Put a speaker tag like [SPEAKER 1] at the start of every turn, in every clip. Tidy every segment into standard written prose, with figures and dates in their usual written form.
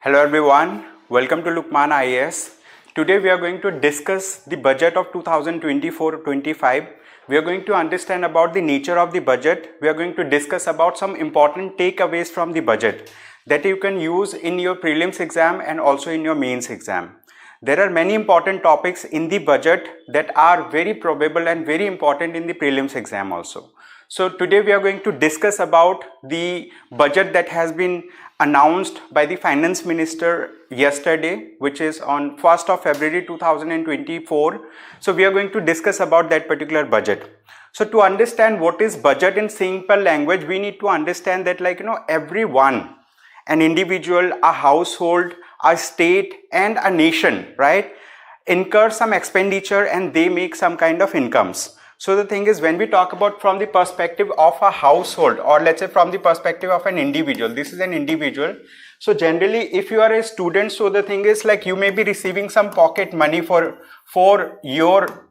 [SPEAKER 1] Hello everyone, welcome to Lukmaan IAS. Today we are going to discuss the budget of 2024-25. We are going to understand about the nature of the budget. We are going to discuss about some important takeaways from the budget that you can use in your prelims exam and also in your mains exam. There are many important topics in the budget that are very probable and very important in the prelims exam also. So today we are going to discuss about the budget that has been announced by the finance minister yesterday, which is on 1st of February 2024. So we are going to discuss about that particular budget. So to understand what is budget in simple language, we need to understand that everyone, an individual, a household, a state and a nation, right, incur some expenditure and they make some kind of incomes. So the thing is, when we talk about from the perspective of a household, or let's say from the perspective of an individual, this is an individual. So generally, if you are a student, so the thing is like you may be receiving some pocket money for your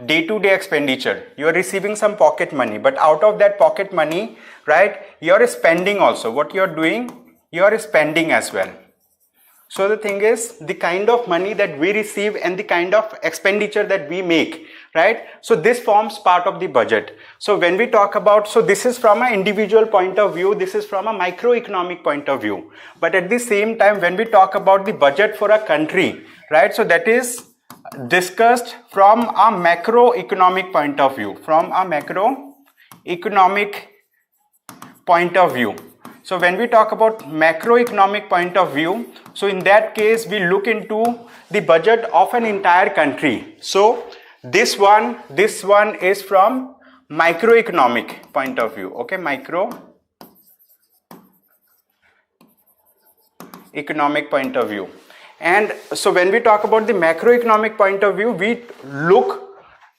[SPEAKER 1] day-to-day expenditure. You are receiving some pocket money, but out of that pocket money, right, you are spending also. What you are doing, you are spending as well. So the thing is, the kind of money that we receive and the kind of expenditure that we make, right? So this forms part of the budget. So when we talk about, so this is from an individual point of view, this is from a microeconomic point of view. But at the same time, when we talk about the budget for a country, right? So that is discussed from a macroeconomic point of view, So when we talk about macroeconomic point of view, so in that case, we look into the budget of an entire country. So this one is from microeconomic point of view, okay, microeconomic point of view. And so when we talk about the macroeconomic point of view, we look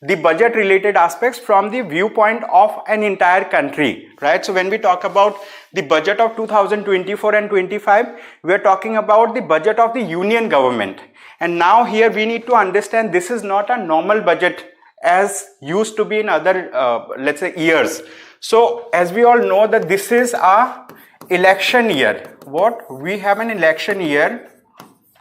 [SPEAKER 1] the budget related aspects from the viewpoint of an entire country, right? So when we talk about the budget of 2024 and 25, we are talking about the budget of the union government. And now here we need to understand this is not a normal budget as used to be in other, let's say, years. So as we all know that this is a election year. We have an election year.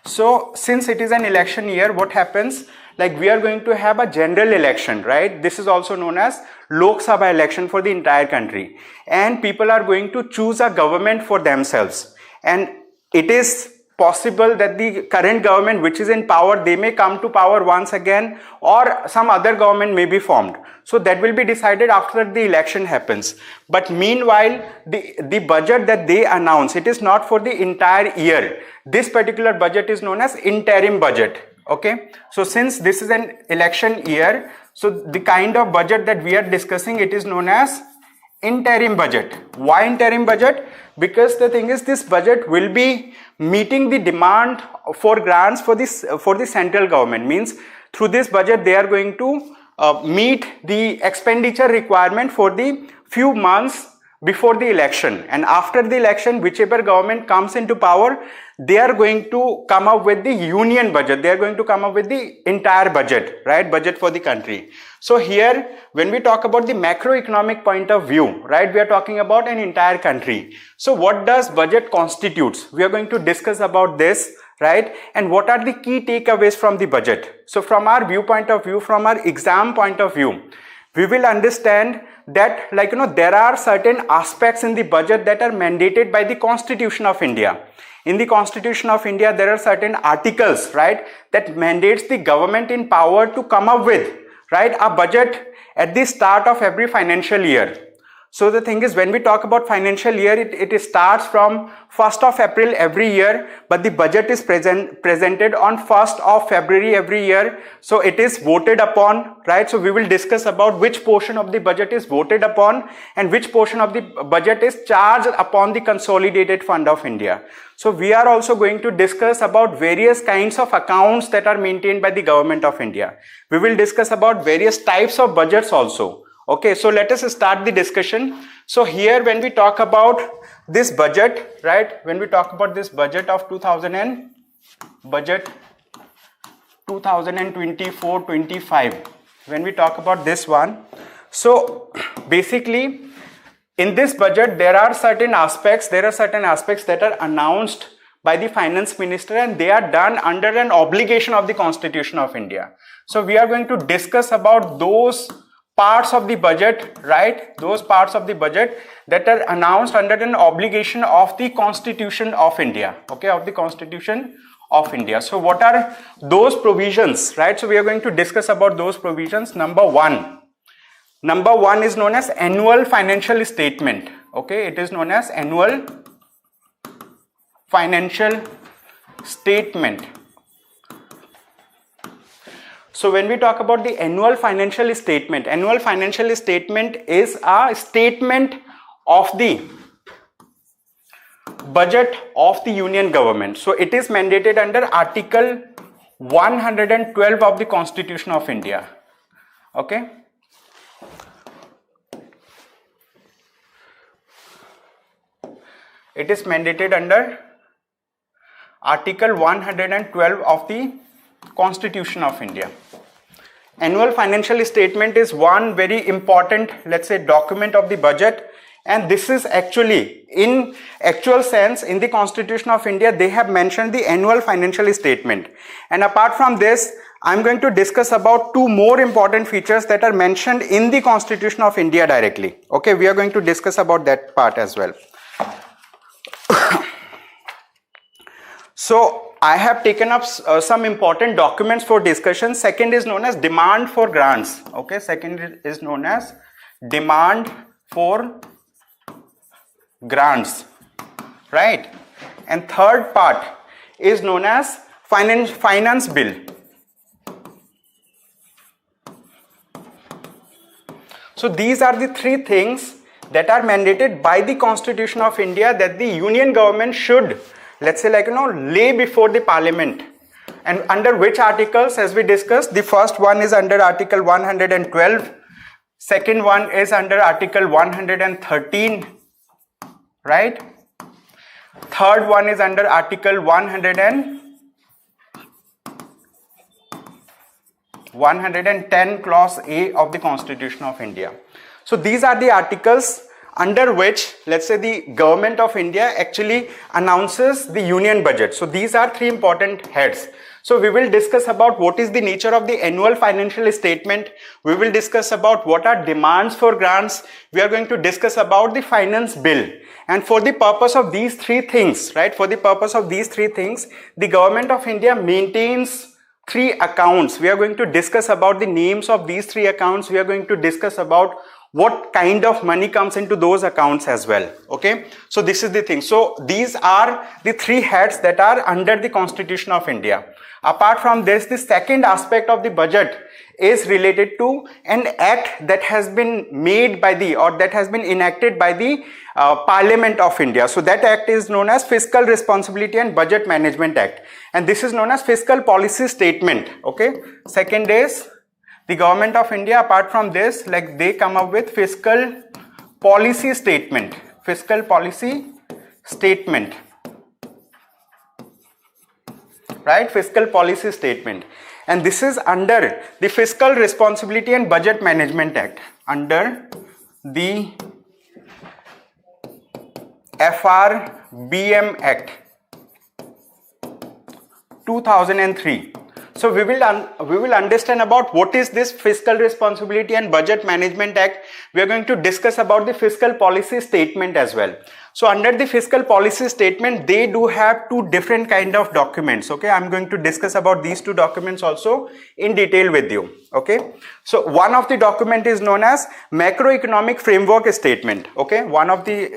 [SPEAKER 1] So since it is an election year, what happens? Like we are going to have a general election, right? This is also known as Lok Sabha election for the entire country. And people are going to choose a government for themselves. And it is possible that the current government which is in power, they may come to power once again, or some other government may be formed. So that will be decided after the election happens. But meanwhile, the budget that they announce, it is not for the entire year. This particular budget is known as interim budget. Okay, so since this is an election year, so the kind of budget that we are discussing, it is known as interim budget. Why interim budget? Because the thing is, this budget will be meeting the demand for grants for the central government. Means through this budget they are going to meet the expenditure requirement for the few months before the election, and after the election, whichever government comes into power, they are going to come up with the union budget. They are going to come up with the entire budget, right? Budget for the country. So here, when we talk about the macroeconomic point of view, right, we are talking about an entire country. So what does budget constitutes? We are going to discuss about this, right? And what are the key takeaways from the budget? So from our viewpoint of view, from our exam point of view, we will understand that there are certain aspects in the budget that are mandated by the Constitution of India. In the Constitution of India, there are certain articles, right, that mandates the government in power to come up with, right, a budget at the start of every financial year. So the thing is, when we talk about financial year, it starts from 1st of April every year, but the budget is presented on 1st of February every year. So it is voted upon, right? So we will discuss about which portion of the budget is voted upon and which portion of the budget is charged upon the Consolidated Fund of India. So we are also going to discuss about various kinds of accounts that are maintained by the Government of India. We will discuss about various types of budgets also. Okay, so let us start the discussion. So here when we talk about this budget, right, when we talk about this budget of 2024-25, when we talk about this one, so basically in this budget there are certain aspects that are announced by the finance minister, and they are done under an obligation of the Constitution of India. So we are going to discuss about those parts of the budget, right? Those parts of the budget that are announced under an obligation of the Constitution of India, okay, of the Constitution of India. So what are those provisions, right? So we are going to discuss about those provisions. Number one is known as annual financial statement, okay? It is known as annual financial statement. So when we talk about the annual financial statement is a statement of the budget of the union government. So it is mandated under Article 112 of the Constitution of India, okay? It is mandated under Article 112 of the Constitution of India. Annual financial statement is one very important, let's say, document of the budget, and this is actually, in actual sense, in the Constitution of India, they have mentioned the annual financial statement. And apart from this, I'm going to discuss about two more important features that are mentioned in the Constitution of India directly. Okay, we are going to discuss about that part as well. So I have taken up some important documents for discussion. Second is known as demand for grants. Okay, second is known as demand for grants, right? And third part is known as finance bill. So these are the three things that are mandated by the Constitution of India that the union government should, let's say, like, lay before the parliament. And under which articles, as we discussed, the first one is under Article 112, second one is under Article 113, right? Third one is under Article 110 Clause A of the Constitution of India. So these are the articles under which, let's say, the government of India actually announces the union budget. So these are three important heads. So we will discuss about what is the nature of the annual financial statement. We will discuss about what are demands for grants. We are going to discuss about the finance bill. And for the purpose of these three things, right, for the purpose of these three things, the government of India maintains three accounts. We are going to discuss about the names of these three accounts. We are going to discuss about what kind of money comes into those accounts as well. Okay, so this is the thing. So these are the three heads that are under the Constitution of India. Apart from this, the second aspect of the budget is related to an act that has been made by the, or that has been enacted by the Parliament of India. So that act is known as Fiscal Responsibility and Budget Management Act, and this is known as Fiscal Policy Statement. Okay, second is the government of India. Apart from this, like, they come up with Fiscal Policy Statement, Fiscal Policy Statement, right, Fiscal Policy Statement, and this is under the Fiscal Responsibility and Budget Management Act, under the FRBM Act 2003. So we will understand about what is this Fiscal Responsibility and Budget Management Act. We are going to discuss about the Fiscal Policy Statement as well. So under the Fiscal Policy Statement, they do have two different kind of documents. Okay, I'm going to discuss about these two documents also in detail with you. Okay, so one of the document is known as Macroeconomic Framework Statement. Okay, one of the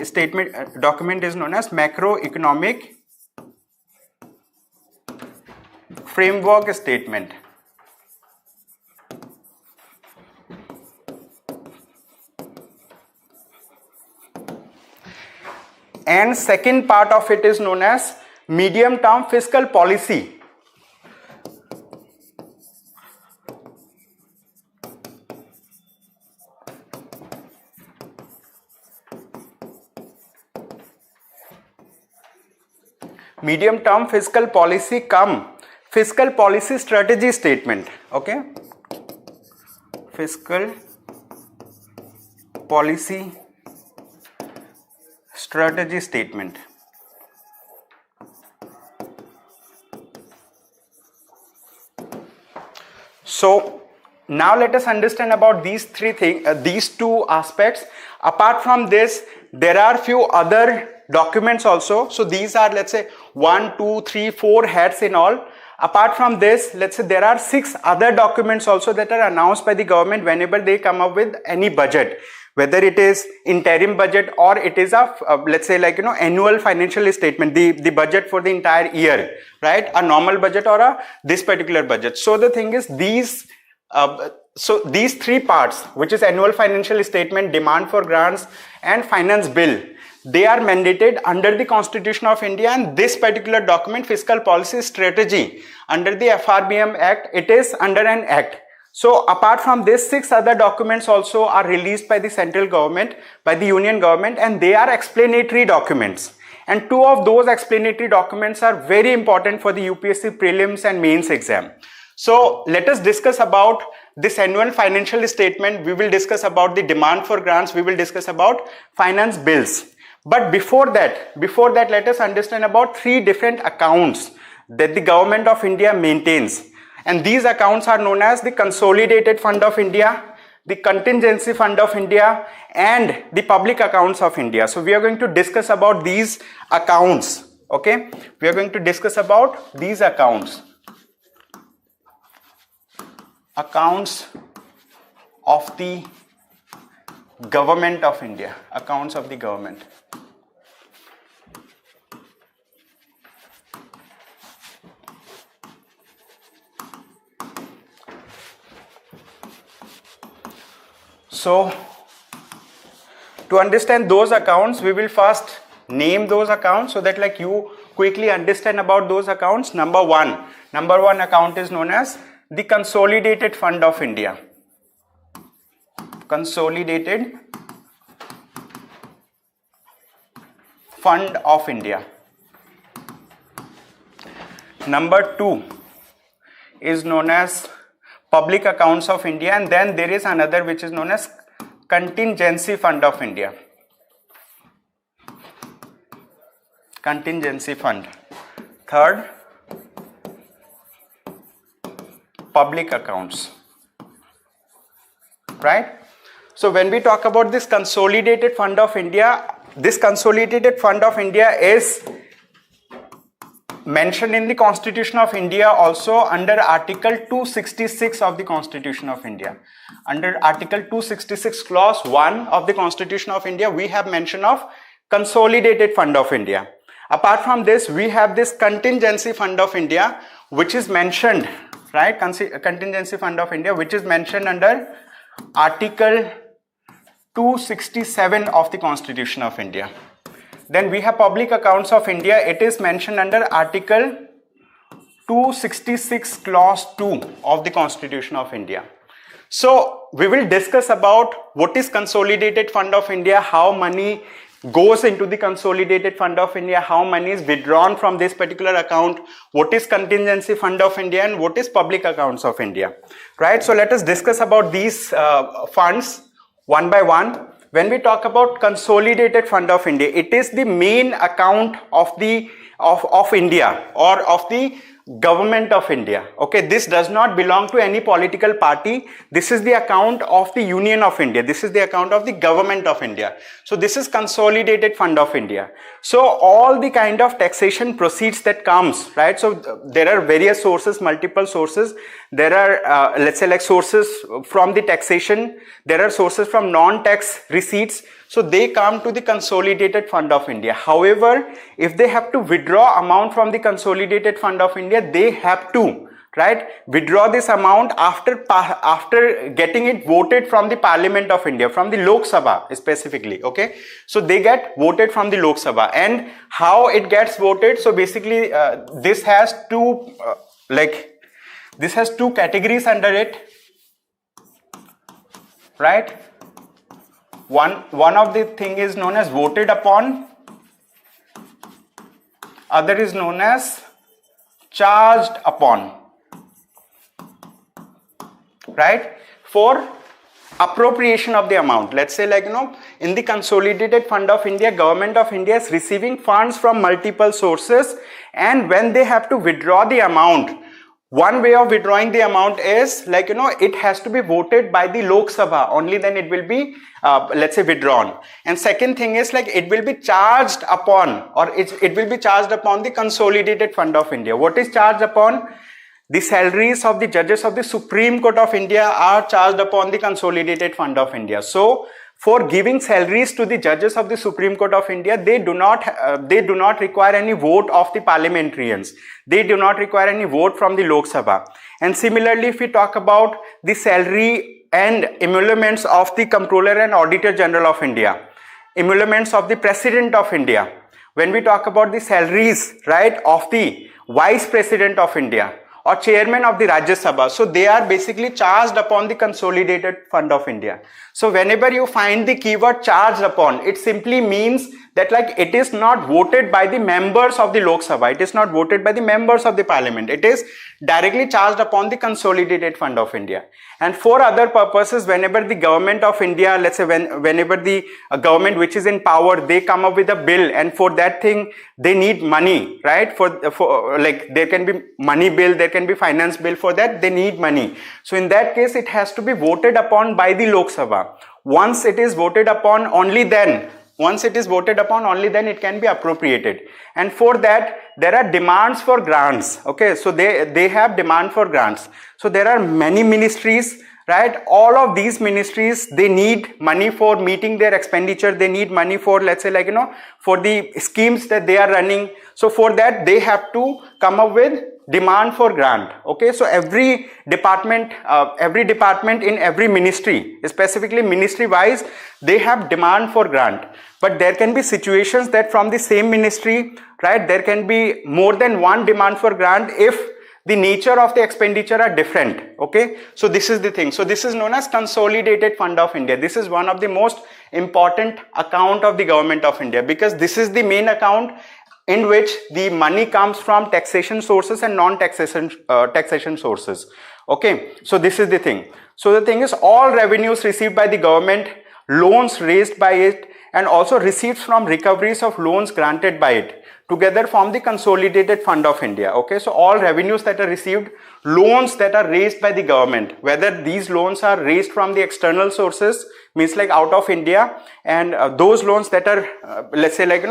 [SPEAKER 1] document is known as Macroeconomic Framework Statement. And second part of it is known as Medium Term Fiscal Policy. Medium Term Fiscal Policy cum Fiscal Policy Strategy Statement. Okay, Fiscal Policy strategy statement. So now let us understand about these three things, these two aspects. Apart from this, there are few other documents also. So these are, let's say, 1, 2, 3, 4 heads in all. Apart from this, let's say there are 6 other documents also that are announced by the government whenever they come up with any budget, whether it is interim budget or it is a let's say, like, annual financial statement, the budget for the entire year, right? A normal budget or a this particular budget. So the thing is, these these 3 parts, which is annual financial statement, demand for grants and finance bill, they are mandated under the Constitution of India, and this particular document, fiscal policy strategy, under the FRBM Act, it is under an act. So apart from this, 6 other documents also are released by the central government, by the union government, and they are explanatory documents. And 2 of those explanatory documents are very important for the UPSC prelims and mains exam. So let us discuss about this annual financial statement. We will discuss about the demand for grants. We will discuss about finance bills. But before that, let us understand about 3 different accounts that the government of India maintains. And these accounts are known as the Consolidated Fund of India, the Contingency Fund of India, and the Public Accounts of India. So we are going to discuss about these accounts. Okay, we are going to discuss about these accounts. Accounts of the government of India. Accounts of the government. So to understand those accounts, we will first name those accounts so that, like, you quickly understand about those accounts. Number one account is known as the Consolidated Fund of India. Consolidated Fund of India. Number 2 is known as Public Accounts of India, and then there is another which is known as Contingency Fund of India. Contingency Fund. Third, Public Accounts. Right? So when we talk about this Consolidated Fund of India, this Consolidated Fund of India is mentioned in the Constitution of India also under Article 266 of the Constitution of India. Under Article 266 Clause 1 of the Constitution of India, we have mention of Consolidated Fund of India. Apart from this, we have this Contingency Fund of India, which is mentioned, right? Contingency Fund of India, which is mentioned under Article 267 of the Constitution of India. Then we have Public Accounts of India. It is mentioned under Article 266 Clause 2 of the Constitution of India. So we will discuss about what is Consolidated Fund of India, how money goes into the Consolidated Fund of India, how money is withdrawn from this particular account, what is Contingency Fund of India, and what is Public Accounts of India. Right? So let us discuss about these funds one by one. When we talk about Consolidated Fund of India, it is the main account of the of India or of the government of India. Okay, this does not belong to any political party. This is the account of the Union of India. This is the account of the government of India. So this is Consolidated Fund of India. So all the kind of taxation proceeds that comes, right? So there are various sources, multiple sources. There are let's say like sources from the taxation. There are sources from non-tax receipts. So they come to the Consolidated Fund of India. However, if they have to withdraw amount from the Consolidated Fund of India, they have to, right, withdraw this amount after getting it voted from the Parliament of India, from the Lok Sabha specifically. Okay, so they get voted from the Lok Sabha, and how it gets voted. So basically, this has two categories under it, right? One of the thing is known as voted upon, other is known as charged upon, right? For appropriation of the amount. Let's say like, in the Consolidated Fund of India, Government of India is receiving funds from multiple sources, and when they have to withdraw the amount, one way of withdrawing the amount is like, it has to be voted by the Lok Sabha, only then it will be, let's say, withdrawn. And second thing is like, it will be charged upon, or it will be charged upon the Consolidated Fund of India. What is charged upon? The salaries of the judges of the Supreme Court of India are charged upon the Consolidated Fund of India. So, for giving salaries to the judges of the Supreme Court of India, they do not require any vote of the parliamentarians. They do not require any vote from the Lok Sabha. And similarly, if we talk about the salary and emoluments of the Comptroller and Auditor General of India, emoluments of the President of India, when we talk about the salaries, right, of the Vice President of India or Chairman of the Rajya Sabha, so they are basically charged upon the Consolidated Fund of India. So whenever you find the keyword charged upon, it simply means that like it is not voted by the members of the Lok Sabha, it is not voted by the members of the Parliament, it is directly charged upon the Consolidated Fund of India. And for other purposes, whenever the Government of India, let's say whenever the government which is in power, they come up with a bill, and for that thing they need money, right? For like there can be money bill, there can be finance bill, for that they need money. So in that case, it has to be voted upon by the Lok Sabha. Once it is voted upon, only then it can be appropriated. And for that, there are demands for grants. Okay, so they have demand for grants. So there are many ministries, right? All of these ministries, they need money for meeting their expenditure. They need money for, let's say like, for the schemes that they are running. So for that, they have to come up with demand for grant. Okay, so every department in every ministry, specifically ministry wise, they have demand for grant. But there can be situations that from the same ministry, right, there can be more than one demand for grant if the nature of the expenditure are different. Okay, so this is the thing. So this is known as Consolidated Fund of India. This is one of the most important account of the Government of India, because this is the main account in which the money comes from taxation sources and non-taxation sources. Okay, so this is the thing. So the thing is, all revenues received by the government, loans raised by it, and also receipts from recoveries of loans granted by it, together form the Consolidated Fund of India. Okay, so all revenues that are received, loans that are raised by the government, whether these loans are raised from the external sources, means like out of India, and those loans that are, let's say like,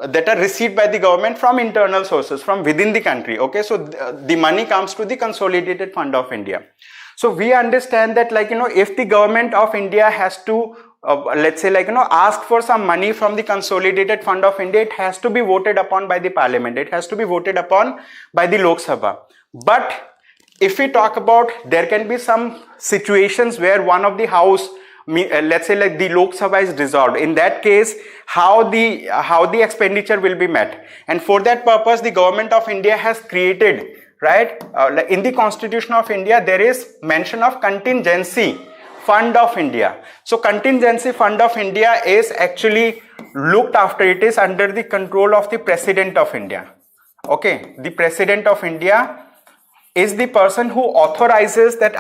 [SPEAKER 1] that are received by the government from internal sources, from within the country. Okay, so the money comes to the Consolidated Fund of India. So we understand that like, if the Government of India has to, let's say like, ask for some money from the Consolidated Fund of India, it has to be voted upon by the Parliament. It has to be voted upon by the Lok Sabha. But if we talk about, there can be some situations where one of the house, let's say like the Lok Sabha is dissolved. In that case, how the expenditure will be met. And for that purpose, the Government of India has created, right, in the Constitution of India, there is mention of Contingency Fund of India. So Contingency Fund of India is actually looked after. It is under the control of the President of India. Okay, the President of India is the person who authorizes that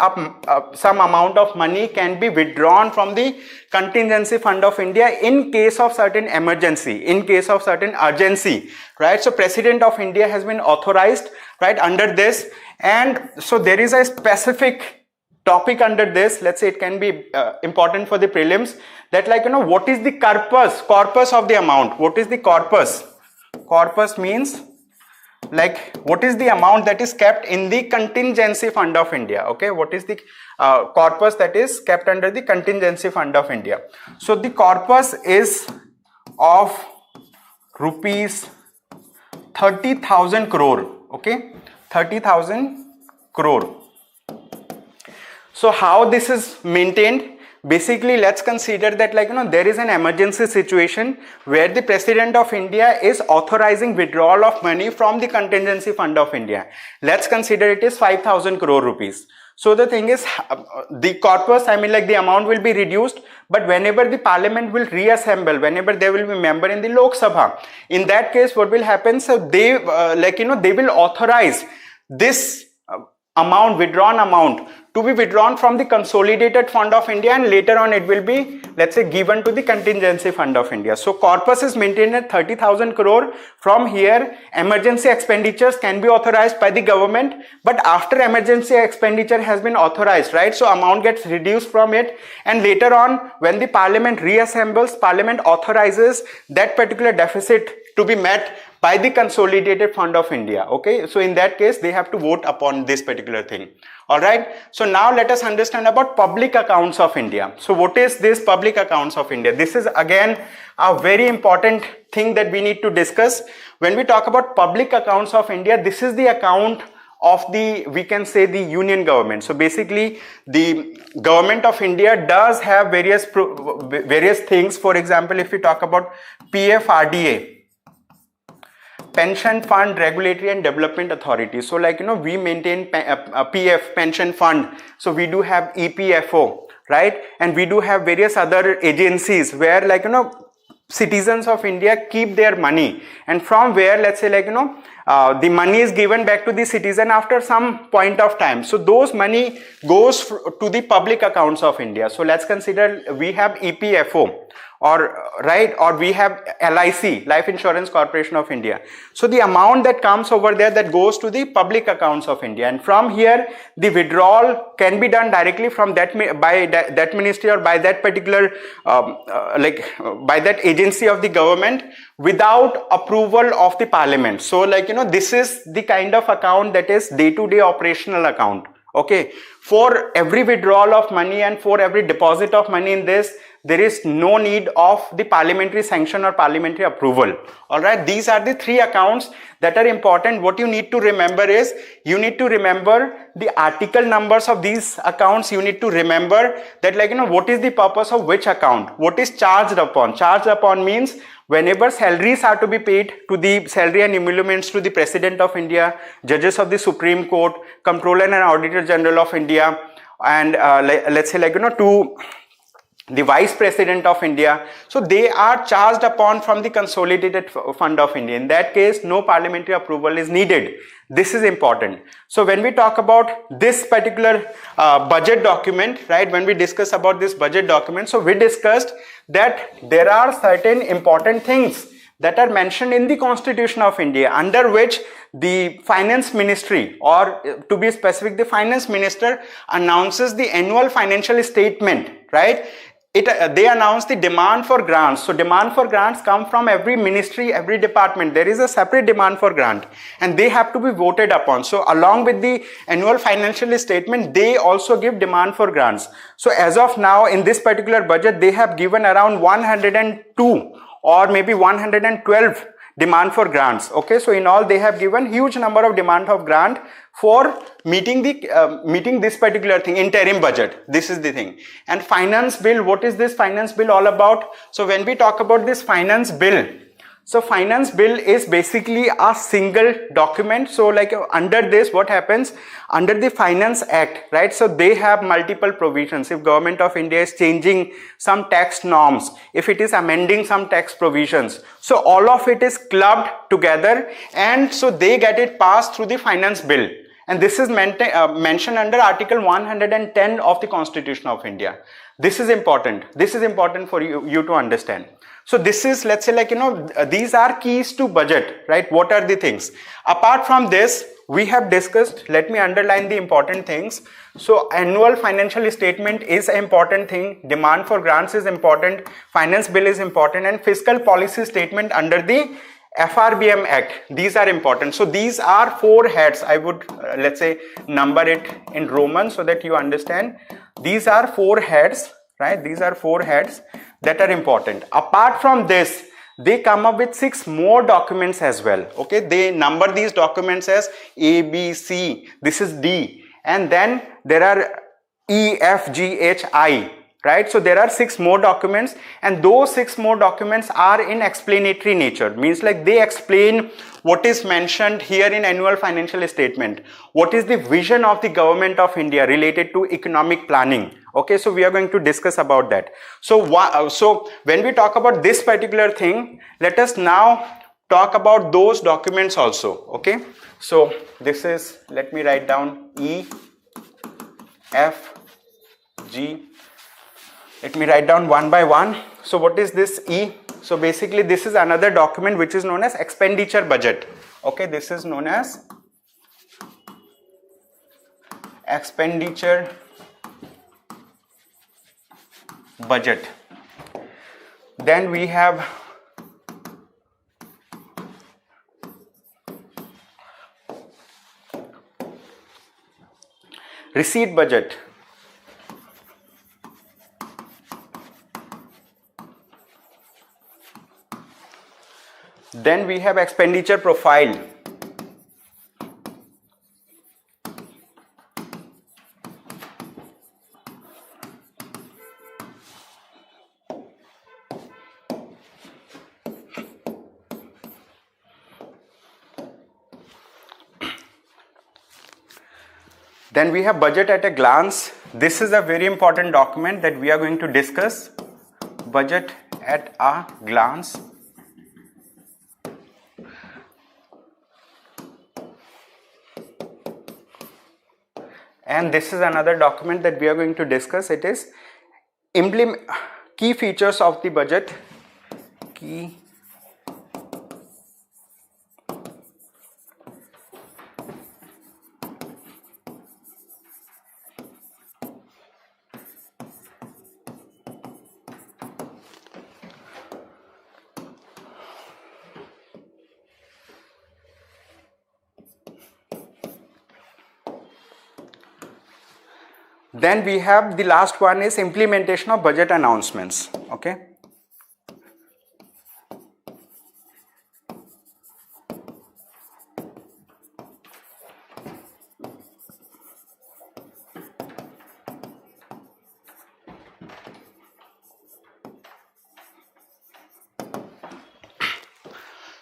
[SPEAKER 1] some amount of money can be withdrawn from the Contingency Fund of India in case of certain emergency, in case of certain urgency, right? So President of India has been authorized, right, under this. And so there is a specific topic under this, let's say it can be important for the prelims, that like, what is the corpus of the amount? What is the corpus? Corpus means like, what is the amount that is kept in the Contingency Fund of India? Okay, what is the corpus that is kept under the Contingency Fund of India? So the corpus is of rupees 30,000 crore. Okay, 30,000 crore. So how this is maintained? Basically, let's consider that like, there is an emergency situation where the President of India is authorizing withdrawal of money from the Contingency Fund of India. Let's consider it is 5,000 crore rupees. So the thing is, the corpus, I mean like the amount will be reduced, but whenever the Parliament will reassemble, whenever there will be a member in the Lok Sabha, in that case what will happen? So they they will authorize this amount, withdrawn amount, to be withdrawn from the Consolidated Fund of India, and later on it will be, let's say, given to the Contingency Fund of India. So corpus is maintained at 30,000 crore. From here, emergency expenditures can be authorized by the government, but after emergency expenditure has been authorized, right, so amount gets reduced from it, and later on when the parliament reassembles, parliament authorizes that particular deficit to be met by the Consolidated Fund of India. Okay, so in that case they have to vote upon this particular thing. All right, so now let us understand about public accounts of India. So what is this public accounts of India? This is again a very important thing that we need to discuss. When we talk about public accounts of India, this is the account of the, we can say, the union government. So basically the government of India does have various things. For example, if we talk about PFRDA, Pension Fund Regulatory and Development Authority. So like, you know, we maintain PF, Pension Fund. So we do have EPFO, right? And we do have various other agencies where, like, you know, citizens of India keep their money, and from where, let's say, like, you know, the money is given back to the citizen after some point of time. So those money goes to the public accounts of India. So let's consider we have EPFO, or right, or we have LIC, Life Insurance Corporation of India. So the amount that comes over there, that goes to the public accounts of India, and from here the withdrawal can be done directly from that, by that ministry or by that particular by that agency of the government without approval of the parliament. So like, you know, this is the kind of account that is day-to-day operational account. Okay, for every withdrawal of money and for every deposit of money in this, there is no need of the parliamentary sanction or parliamentary approval. All right, these are the three accounts that are important. What you need to remember is, you need to remember the article numbers of these accounts. You need to remember that, like, you know, what is the purpose of which account, what is charged upon. Charged upon means whenever salaries are to be paid to the salary and emoluments to the President of India, judges of the Supreme Court, Comptroller and Auditor General of India, and let's say, like, you know, to the Vice President of India. So they are charged upon from the Consolidated Fund of India. In that case, no parliamentary approval is needed. This is important. So when we talk about this particular budget document, right, when we discuss about this budget document, so we discussed that there are certain important things that are mentioned in the Constitution of India, under which the Finance Ministry, or to be specific, the Finance Minister announces the annual financial statement, right? They announce the demand for grants. So demand for grants come from every ministry, every department. There is a separate demand for grant, and they have to be voted upon. So along with the annual financial statement, they also give demand for grants. So as of now, in this particular budget, they have given around 102 or maybe 112 demand for grants. Okay, so in all they have given huge number of demand of grant for meeting this particular thing, interim budget. This is the thing. And finance bill, what is this finance bill all about? So when we talk about this finance bill, so finance bill is basically a single document. So like under this, what happens under the Finance Act, right? So they have multiple provisions. If Government of India is changing some tax norms, if it is amending some tax provisions, so all of it is clubbed together, and so they get it passed through the finance bill. And this is mentioned under Article 110 of the Constitution of India. This is important. This is important for you to understand. So this is, let's say, like, you know, these are keys to budget, right? What are the things? Apart from this, we have discussed, let me underline the important things. So annual financial statement is an important thing. Demand for grants is important. Finance bill is important. And fiscal policy statement under the FRBM Act. These are important. So these are four heads. I would, let's say, number it in Roman so that you understand. These are four heads, right? These are four heads that are important. Apart from this, they come up with 6 more documents as well. Okay, they number these documents as A, B, C. This is D, and then there are E, F, G, H, I. Right, so there are 6 more documents, and those 6 more documents are in explanatory nature. Means like they explain what is mentioned here in annual financial statement. What is the vision of the Government of India related to economic planning? Okay, so we are going to discuss about that. So when we talk about this particular thing, let us now talk about those documents also. Okay, so this is, let me write down E, F, G. Let me write down one by one. So what is this E? So basically this is another document which is known as expenditure budget. Okay, this is known as expenditure budget. Then we have receipt budget. Then we have expenditure profile. Then we have budget at a glance. This is a very important document that we are going to discuss. Budget at a glance. And this is another document that we are going to discuss. It is key features of the budget. Key Then we have the last one is implementation of budget announcements. Okay.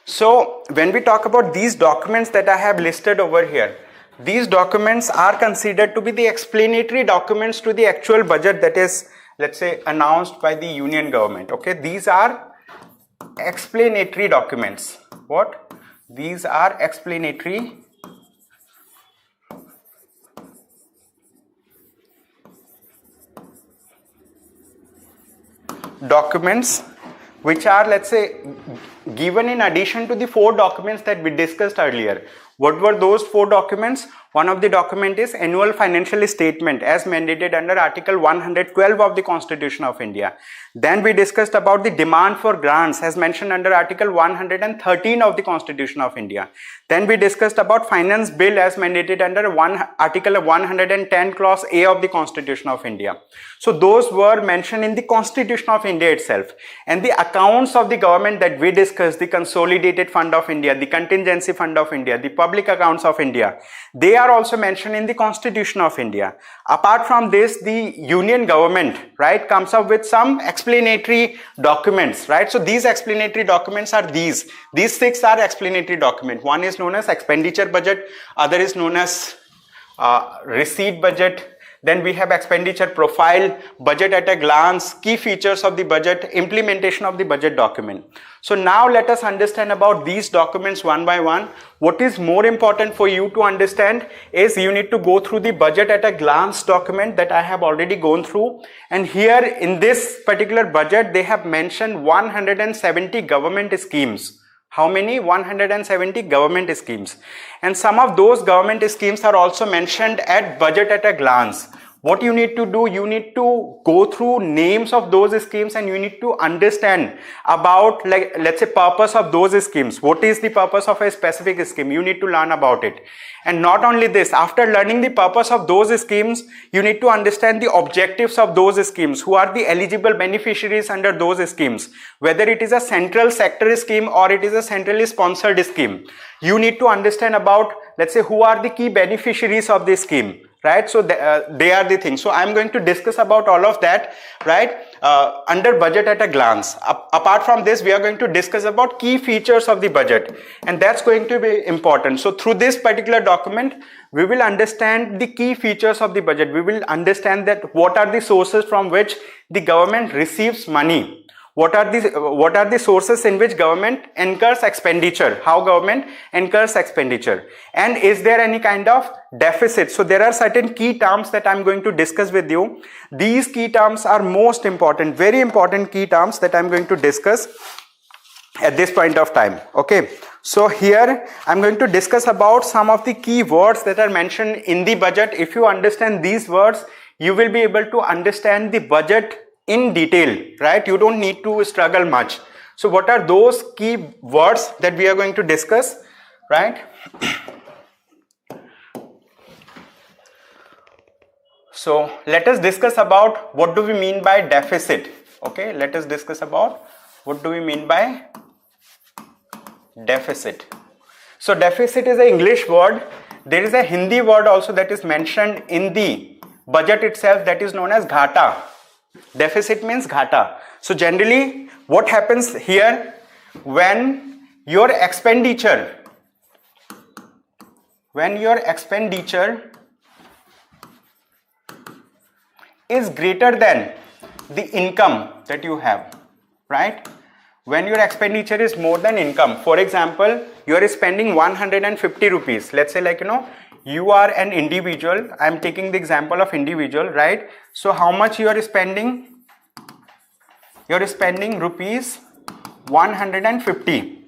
[SPEAKER 1] So when we talk about these documents that I have listed over here, these documents are considered to be the explanatory documents to the actual budget that is, let's say, announced by the union government. Okay, these are explanatory documents. What? These are explanatory documents which are, let's say, given in addition to the 4 documents that we discussed earlier. What were those 4 documents? One of the document is annual financial statement as mandated under Article 112 of the Constitution of India. Then we discussed about the demand for grants as mentioned under Article 113 of the Constitution of India. Then we discussed about finance bill as mandated under Article 110 clause A of the Constitution of India. So those were mentioned in the Constitution of India itself. And the accounts of the government that we discussed, the Consolidated Fund of India, the Contingency Fund of India, the public accounts of India, they are also mentioned in the Constitution of India. Apart from this, the union government, right, comes up with some explanatory documents, right? So these explanatory documents are these 6 are explanatory documents. One is known as expenditure budget, other is known as receipt budget. Then we have expenditure profile, budget at a glance, key features of the budget, implementation of the budget document. So now let us understand about these documents one by one. What is more important for you to understand is you need to go through the budget at a glance document that I have already gone through. And here in this particular budget, they have mentioned 170 government schemes. How many? 170 government schemes. And some of those government schemes are also mentioned at budget at a glance. What you need to do, you need to go through names of those schemes and you need to understand about, like, let's say, purpose of those schemes. What is the purpose of a specific scheme? You need to learn about it. And not only this, after learning the purpose of those schemes, you need to understand the objectives of those schemes. Who are the eligible beneficiaries under those schemes? Whether it is a central sector scheme or it is a centrally sponsored scheme. You need to understand about, let's say, who are the key beneficiaries of this scheme. Right, so they are the things. So I'm going to discuss about all of that, right, under budget at a glance. Apart from this, we are going to discuss about key features of the budget, and that's going to be important. So through this particular document, we will understand the key features of the budget. We will understand that what are the sources from which the government receives money. what are the sources in which government incurs expenditure, how government incurs expenditure, and is there any kind of deficit. So there are certain key terms that I'm going to discuss with you. These key terms are most important, very important key terms that I'm going to discuss at this point of time. Okay, so here I'm going to discuss about some of the key words that are mentioned in the budget. If you understand these words, you will be able to understand the budget in detail, right? You don't need to struggle much. So what are those key words that we are going to discuss, right? So let us discuss about what do we mean by deficit. Okay, let us discuss about what do we mean by deficit. So deficit is an English word. There is a Hindi word also that is mentioned in the budget itself, that is known as ghata. Deficit means ghata. So generally what happens here, when your expenditure is greater than the income that you have, right? When your expenditure is more than income, for example, you are spending 150 rupees. Let's say, like, you are an individual. I am taking the example of individual, right? So how much you are spending? You are spending rupees 150.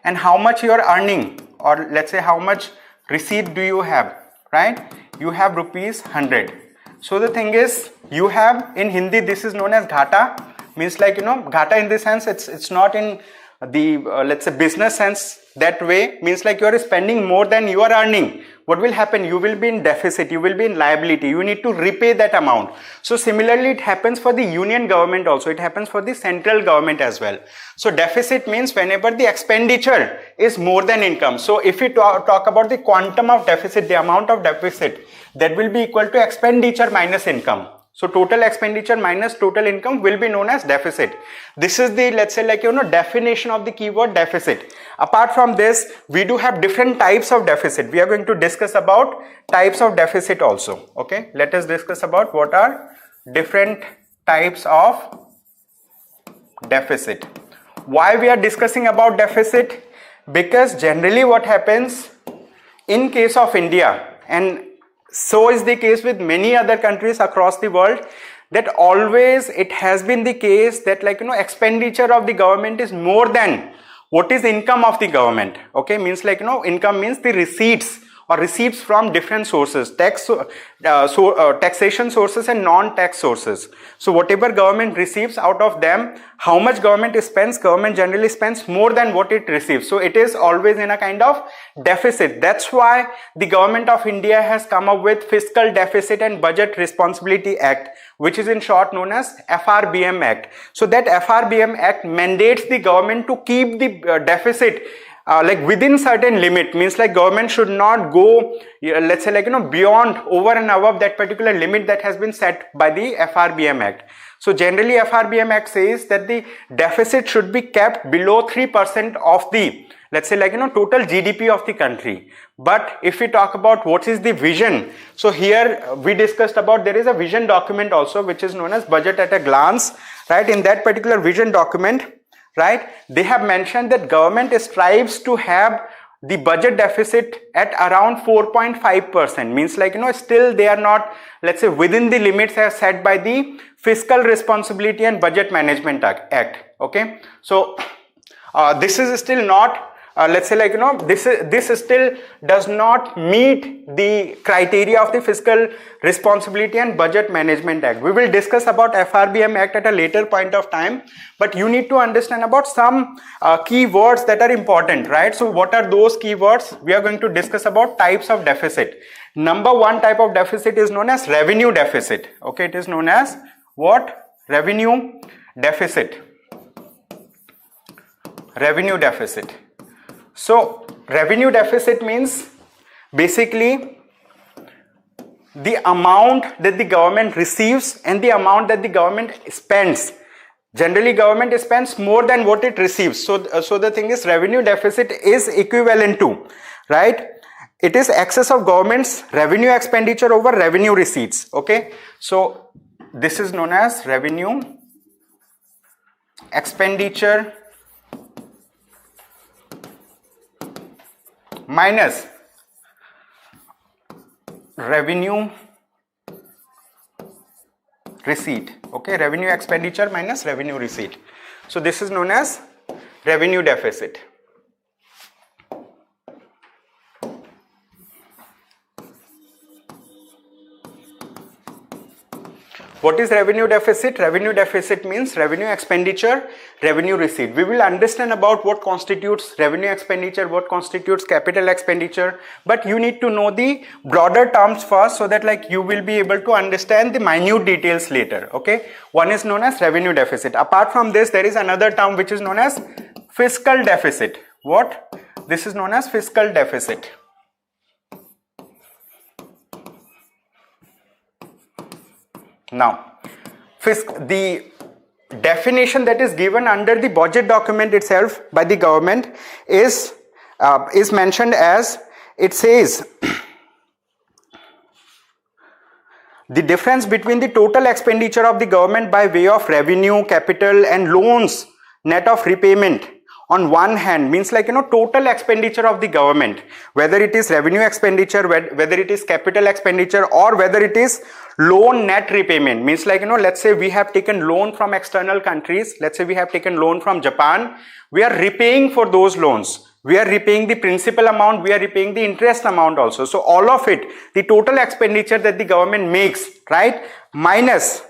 [SPEAKER 1] And how much you are earning, or let's say how much receipt do you have, right? You have rupees 100. So the thing is, you have, in Hindi this is known as ghata. Means, like, ghata in this sense, it's not in the let's say business sense that way. Means like you are spending more than you are earning. What will happen? You will be in deficit, you will be in liability, you need to repay that amount. So similarly it happens for the union government also, it happens for the central government as well. So deficit means whenever the expenditure is more than income. So if we talk about the quantum of deficit, the amount of deficit, that will be equal to expenditure minus income. So total expenditure minus total income will be known as deficit. This is the, let's say, like, definition of the keyword deficit. Apart from this, we do have different types of deficit. We are going to discuss about types of deficit also. Okay, let us discuss about what are different types of deficit. Why we are discussing about deficit? Because generally what happens in case of India, and so is the case with many other countries across the world, that always it has been the case that, like, expenditure of the government is more than what is income of the government. Okay, means, like, income means the receipts or receipts from different sources, taxation sources and non-tax sources. So whatever government receives, out of them, how much government spends, government generally spends more than what it receives. So it is always in a kind of deficit. That's why the government of India has come up with Fiscal Deficit and Budget Responsibility Act, which is in short known as FRBM Act. So that FRBM Act mandates the government to keep the deficit like within certain limit. Means, like, government should not go, let's say, like, beyond, over and above that particular limit that has been set by the FRBM Act. So generally FRBM Act says that the deficit should be kept below 3% of the, let's say, like, total GDP of the country. But if we talk about what is the vision, so here we discussed about, there is a vision document also which is known as Budget at a Glance, right? In that particular vision document, right, they have mentioned that government strives to have the budget deficit at around 4.5%. Means, like, still they are not, let's say, within the limits as set by the Fiscal Responsibility and Budget Management Act. Okay, so this is still not, let's say, like, this still does not meet the criteria of the Fiscal Responsibility and Budget Management Act. We will discuss about FRBM Act at a later point of time, but you need to understand about some key words that are important, right? So what are those key words? We are going to discuss about types of deficit. Number one type of deficit is known as revenue deficit. Okay, it is known as what? Revenue deficit. Revenue deficit. So revenue deficit means basically the amount that the government receives and the amount that the government spends. Generally government spends more than what it receives. So the thing is, revenue deficit is equivalent to, right, it is excess of government's revenue expenditure over revenue receipts. Okay, so this is known as revenue expenditure minus revenue receipt. Okay, revenue expenditure minus revenue receipt. So this is known as revenue deficit. What is revenue deficit? Revenue deficit means revenue expenditure, revenue receipt. We will understand about what constitutes revenue expenditure, what constitutes capital expenditure, but you need to know the broader terms first so that like you will be able to understand the minute details later. Okay, one is known as revenue deficit. Apart from this, there is another term which is known as fiscal deficit. What? This is known as fiscal deficit. Now, the definition that is given under the budget document itself by the government is mentioned as, it says, the difference between the total expenditure of the government by way of revenue, capital and loans net of repayment on one hand means like, total expenditure of the government, whether it is revenue expenditure, whether it is capital expenditure or whether it is loan net repayment, means like, let's say we have taken loan from external countries, let's say we have taken loan from Japan, we are repaying for those loans, we are repaying the principal amount, we are repaying the interest amount also. So all of it, the total expenditure that the government makes, right, minus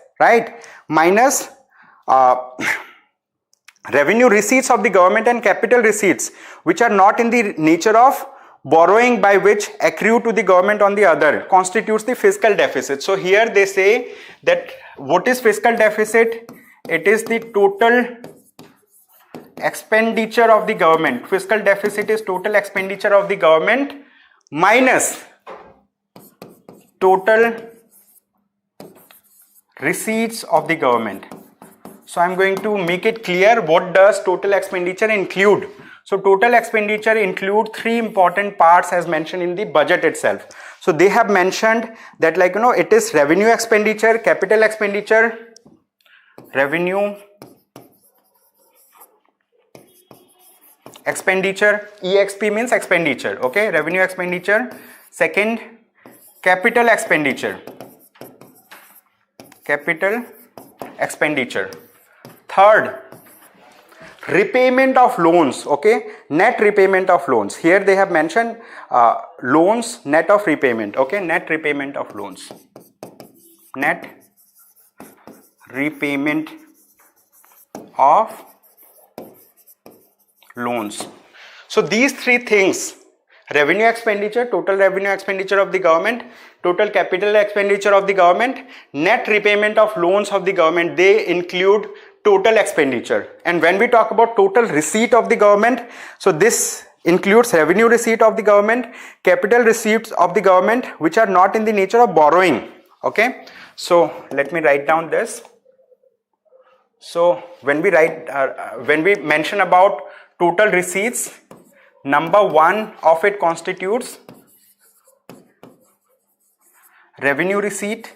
[SPEAKER 1] revenue receipts of the government and capital receipts which are not in the nature of borrowing by which accrue to the government on the other constitutes the fiscal deficit. So here they say that what is fiscal deficit? It is the total expenditure of the government. Fiscal deficit is total expenditure of the government minus total receipts of the government. So I'm going to make it clear what does total expenditure include. So total expenditure include three important parts as mentioned in the budget itself. So they have mentioned that like it is revenue expenditure, capital expenditure, revenue expenditure, EXP means expenditure, okay, revenue expenditure. Second, capital expenditure, capital expenditure. Third, repayment of loans, okay, net repayment of loans. Here they have mentioned loans net of repayment, okay, net repayment of loans, net repayment of loans. So these three things, revenue expenditure, total revenue expenditure of the government, total capital expenditure of the government, net repayment of loans of the government, they include total expenditure. And when we talk about total receipt of the government, so this includes revenue receipt of the government, capital receipts of the government which are not in the nature of borrowing, okay. So let me write down this. So when we mention about total receipts, number one of it constitutes revenue receipt,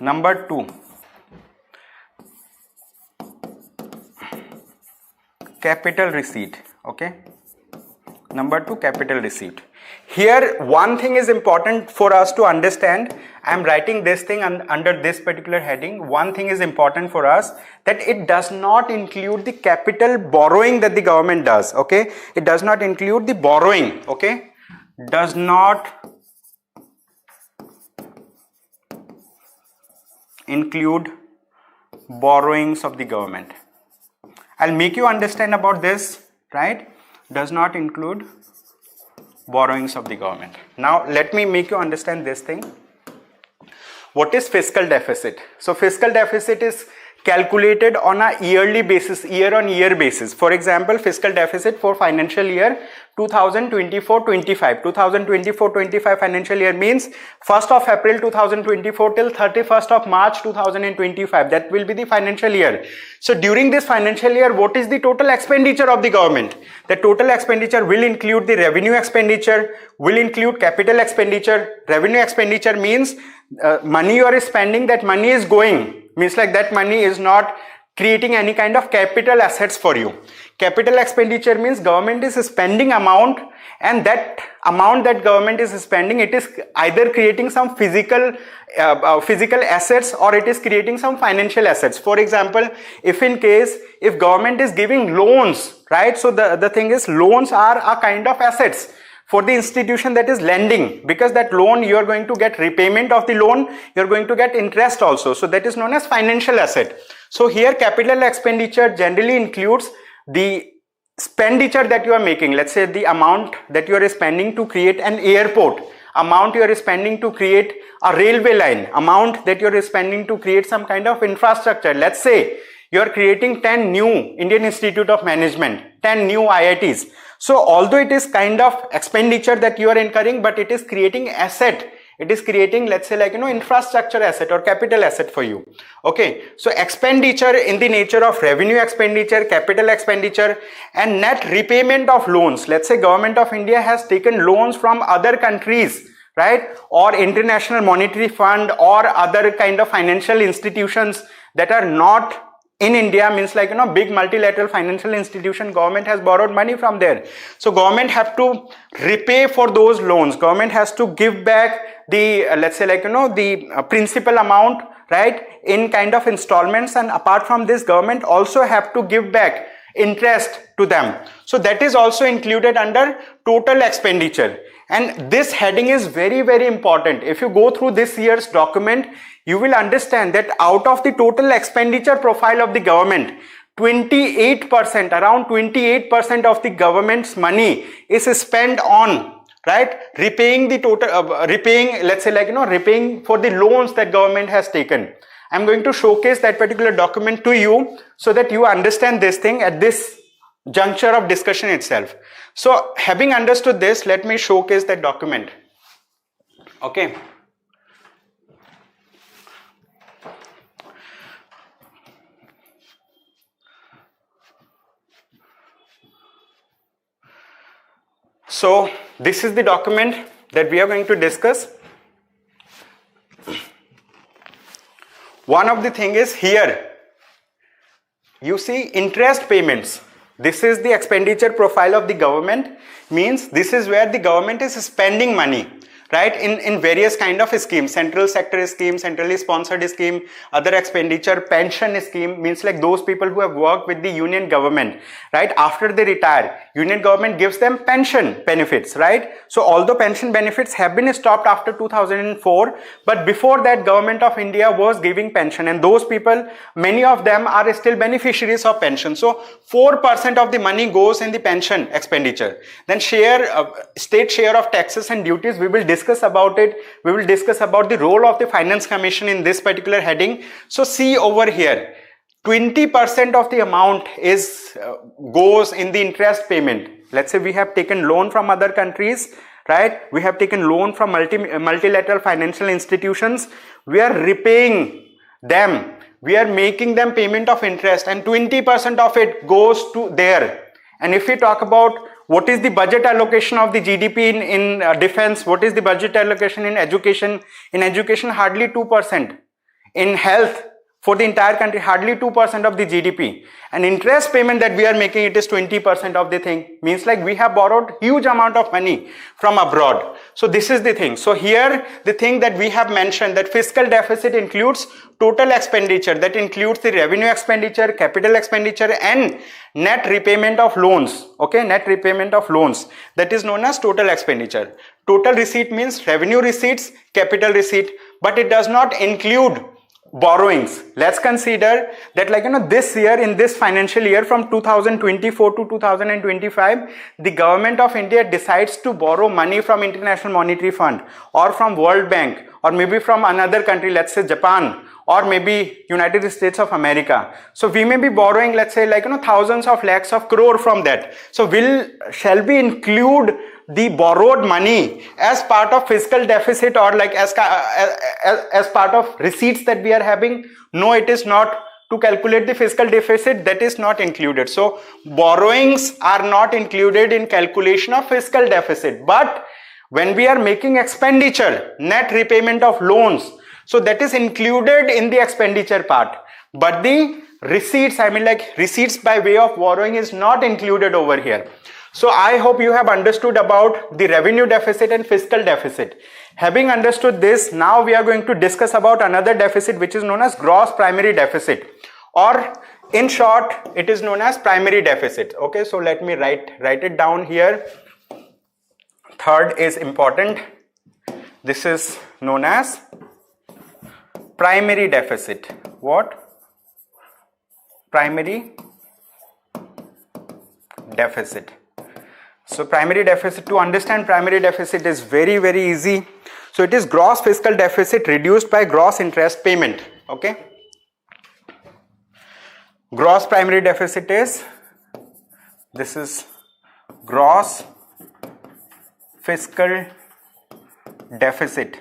[SPEAKER 1] number two capital receipt, okay, number two capital receipt. Here one thing is important for us to understand. I am writing this thing under this particular heading. One thing is important for us, that it does not include the capital borrowing that the government does, okay. It does not include the borrowing, okay, does not include borrowings of the government. I'll make you understand about this, right? Does not include borrowings of the government. Now let me make you understand this thing. What is fiscal deficit? So fiscal deficit is calculated on a yearly basis, year-on-year basis. For example, fiscal deficit for financial year 2024-25. 2024-25 financial year means 1st of April 2024 till 31st of March 2025. That will be the financial year. So during this financial year, what is the total expenditure of the government? The total expenditure will include the revenue expenditure, will include capital expenditure. Revenue expenditure means money you are spending, that money is going means like that money is not creating any kind of capital assets for you. Capital expenditure means government is spending amount, and that amount that government is spending, it is either creating some physical assets, or it is creating some financial assets. For example, if government is giving loans, right? So the thing is, loans are a kind of assets for the institution that is lending, because that loan you are going to get repayment of the loan, you are going to get interest also. So that is known as financial asset. So here capital expenditure generally includes the expenditure that you are making. Let's say the amount that you are spending to create an airport, amount you are spending to create a railway line, amount that you are spending to create some kind of infrastructure. Let's say you are creating 10 new Indian Institute of Management, 10 new IITs. So although it is kind of expenditure that you are incurring, but it is creating asset. It is creating, let's say, like, infrastructure asset or capital asset for you. Okay, so expenditure in the nature of revenue expenditure, capital expenditure, and net repayment of loans. Let's say government of India has taken loans from other countries, right, or International Monetary Fund or other kind of financial institutions that are not in India, means like, big multilateral financial institution, government has borrowed money from there. So government have to repay for those loans. Government has to give back the, let's say, like, the principal amount, right, in kind of installments. And apart from this, government also have to give back interest to them. So that is also included under total expenditure. And this heading is very, very important. If you go through this year's document, you will understand that out of the total expenditure profile of the government, 28%, around 28% of the government's money is spent on, right, repaying the total, let's say, like, repaying for the loans that government has taken. I'm going to showcase that particular document to you so that you understand this thing at this juncture of discussion itself. So having understood this, let me showcase that document. Okay. So this is the document that we are going to discuss. One of the thing is here, you see interest payments. This is the expenditure profile of the government, means this is where the government is spending money, right, in various kind of schemes, central sector scheme, centrally sponsored scheme, other expenditure, pension scheme, means like those people who have worked with the union government, right, after they retire, union government gives them pension benefits, right. So although pension benefits have been stopped after 2004, but before that government of India was giving pension, and those people, many of them are still beneficiaries of pension. So 4% of the money goes in the pension expenditure. Then state share of taxes and duties, we will discuss about it. We will discuss about the role of the Finance Commission in this particular heading. So see over here, 20% of the amount goes in the interest payment. Let's say we have taken loan from other countries, right? We have taken loan from multilateral financial institutions. We are repaying them. We are making them payment of interest, and 20% of it goes to there. And if we talk about what is the budget allocation of the GDP in defense, what is the budget allocation in education? In education, hardly 2%. In health, for the entire country, hardly 2% of the GDP. And interest payment that we are making, it is 20% of the thing. Means like we have borrowed huge amount of money from abroad. So this is the thing. So here, the thing that we have mentioned, that fiscal deficit includes total expenditure, that includes the revenue expenditure, capital expenditure, and net repayment of loans. Okay, net repayment of loans. That is known as total expenditure. Total receipt means revenue receipts, capital receipt, but it does not include borrowings. Let's consider that, like, this year, in this financial year from 2024 to 2025, the government of India decides to borrow money from International Monetary Fund or from World Bank or maybe from another country, let's say Japan or maybe United States of America. So we may be borrowing, let's say, like, thousands of lakhs of crore from that. So shall we include the borrowed money as part of fiscal deficit, or like as part of receipts that we are having? No, it is not. To calculate the fiscal deficit, that is not included. So borrowings are not included in calculation of fiscal deficit. But when we are making expenditure, net repayment of loans, So that is included in the expenditure part, but the receipts, I mean like receipts by way of borrowing, is not included over here. So I hope you have understood about the revenue deficit and fiscal deficit. Having understood this, now we are going to discuss about another deficit which is known as gross primary deficit, or in short it is known as primary deficit. Okay, so let me write it down here. Third is important. This is known as primary deficit. What? Primary deficit. So primary deficit, to understand primary deficit is very, very easy. So it is gross fiscal deficit reduced by gross interest payment. Okay. Gross primary deficit is, this is gross fiscal deficit.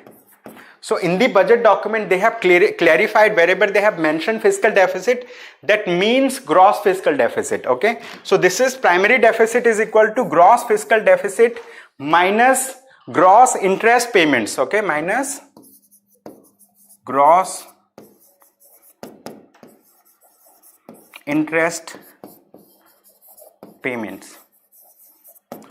[SPEAKER 1] So in the budget document they have clarified, wherever they have mentioned fiscal deficit, that means gross fiscal deficit. Okay, so this is primary deficit is equal to gross fiscal deficit minus gross interest payments. Okay, minus gross interest payments.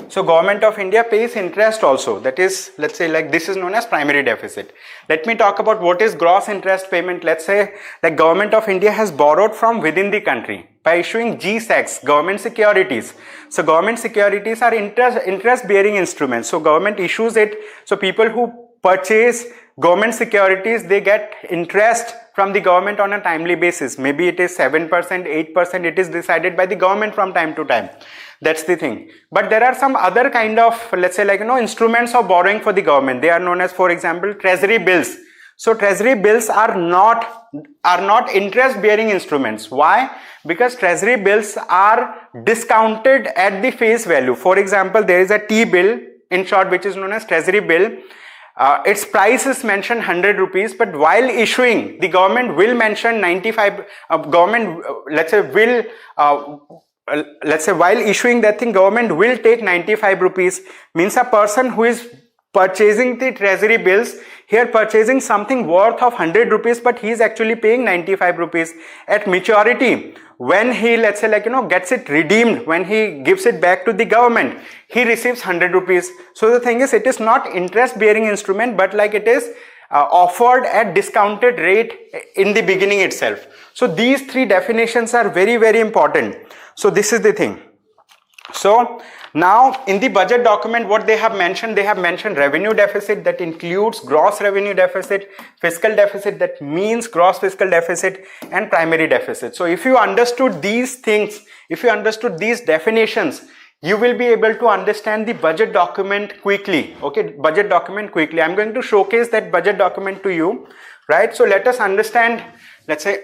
[SPEAKER 1] So government of India pays interest also, that is, let's say like this is known as primary deficit. Let me talk about what is gross interest payment. Let's say the government of India has borrowed from within the country by issuing GSECs, government securities. So government securities are interest bearing instruments. So government issues it. So people who purchase government securities, they get interest from the government on a timely basis. Maybe it is 7%, 8%, it is decided by the government from time to time. That's the thing. But there are some other kind of, let's say like, instruments of borrowing for the government. They are known as, for example, treasury bills. So treasury bills are not interest bearing instruments. Why? Because treasury bills are discounted at the face value. For example, there is a T-bill, in short, which is known as treasury bill. Its price is mentioned 100 rupees, but while issuing, the government will mention 95, let's say while issuing that thing, government will take 95 rupees. Means a person who is purchasing the treasury bills, here purchasing something worth of 100 rupees, but he is actually paying 95 rupees. At maturity, when he, let's say like, gets it redeemed, when he gives it back to the government, he receives 100 rupees. So the thing is, it is not interest bearing instrument, but like it is offered at discounted rate in the beginning itself. So these three definitions are very, very important. So this is the thing. So now in the budget document, what they have mentioned revenue deficit, that includes gross revenue deficit, fiscal deficit, that means gross fiscal deficit, and primary deficit. So if you understood these things, if you understood these definitions, you will be able to understand the budget document quickly. Okay, budget document quickly. I'm going to showcase that budget document to you, right? So let us understand, let's say,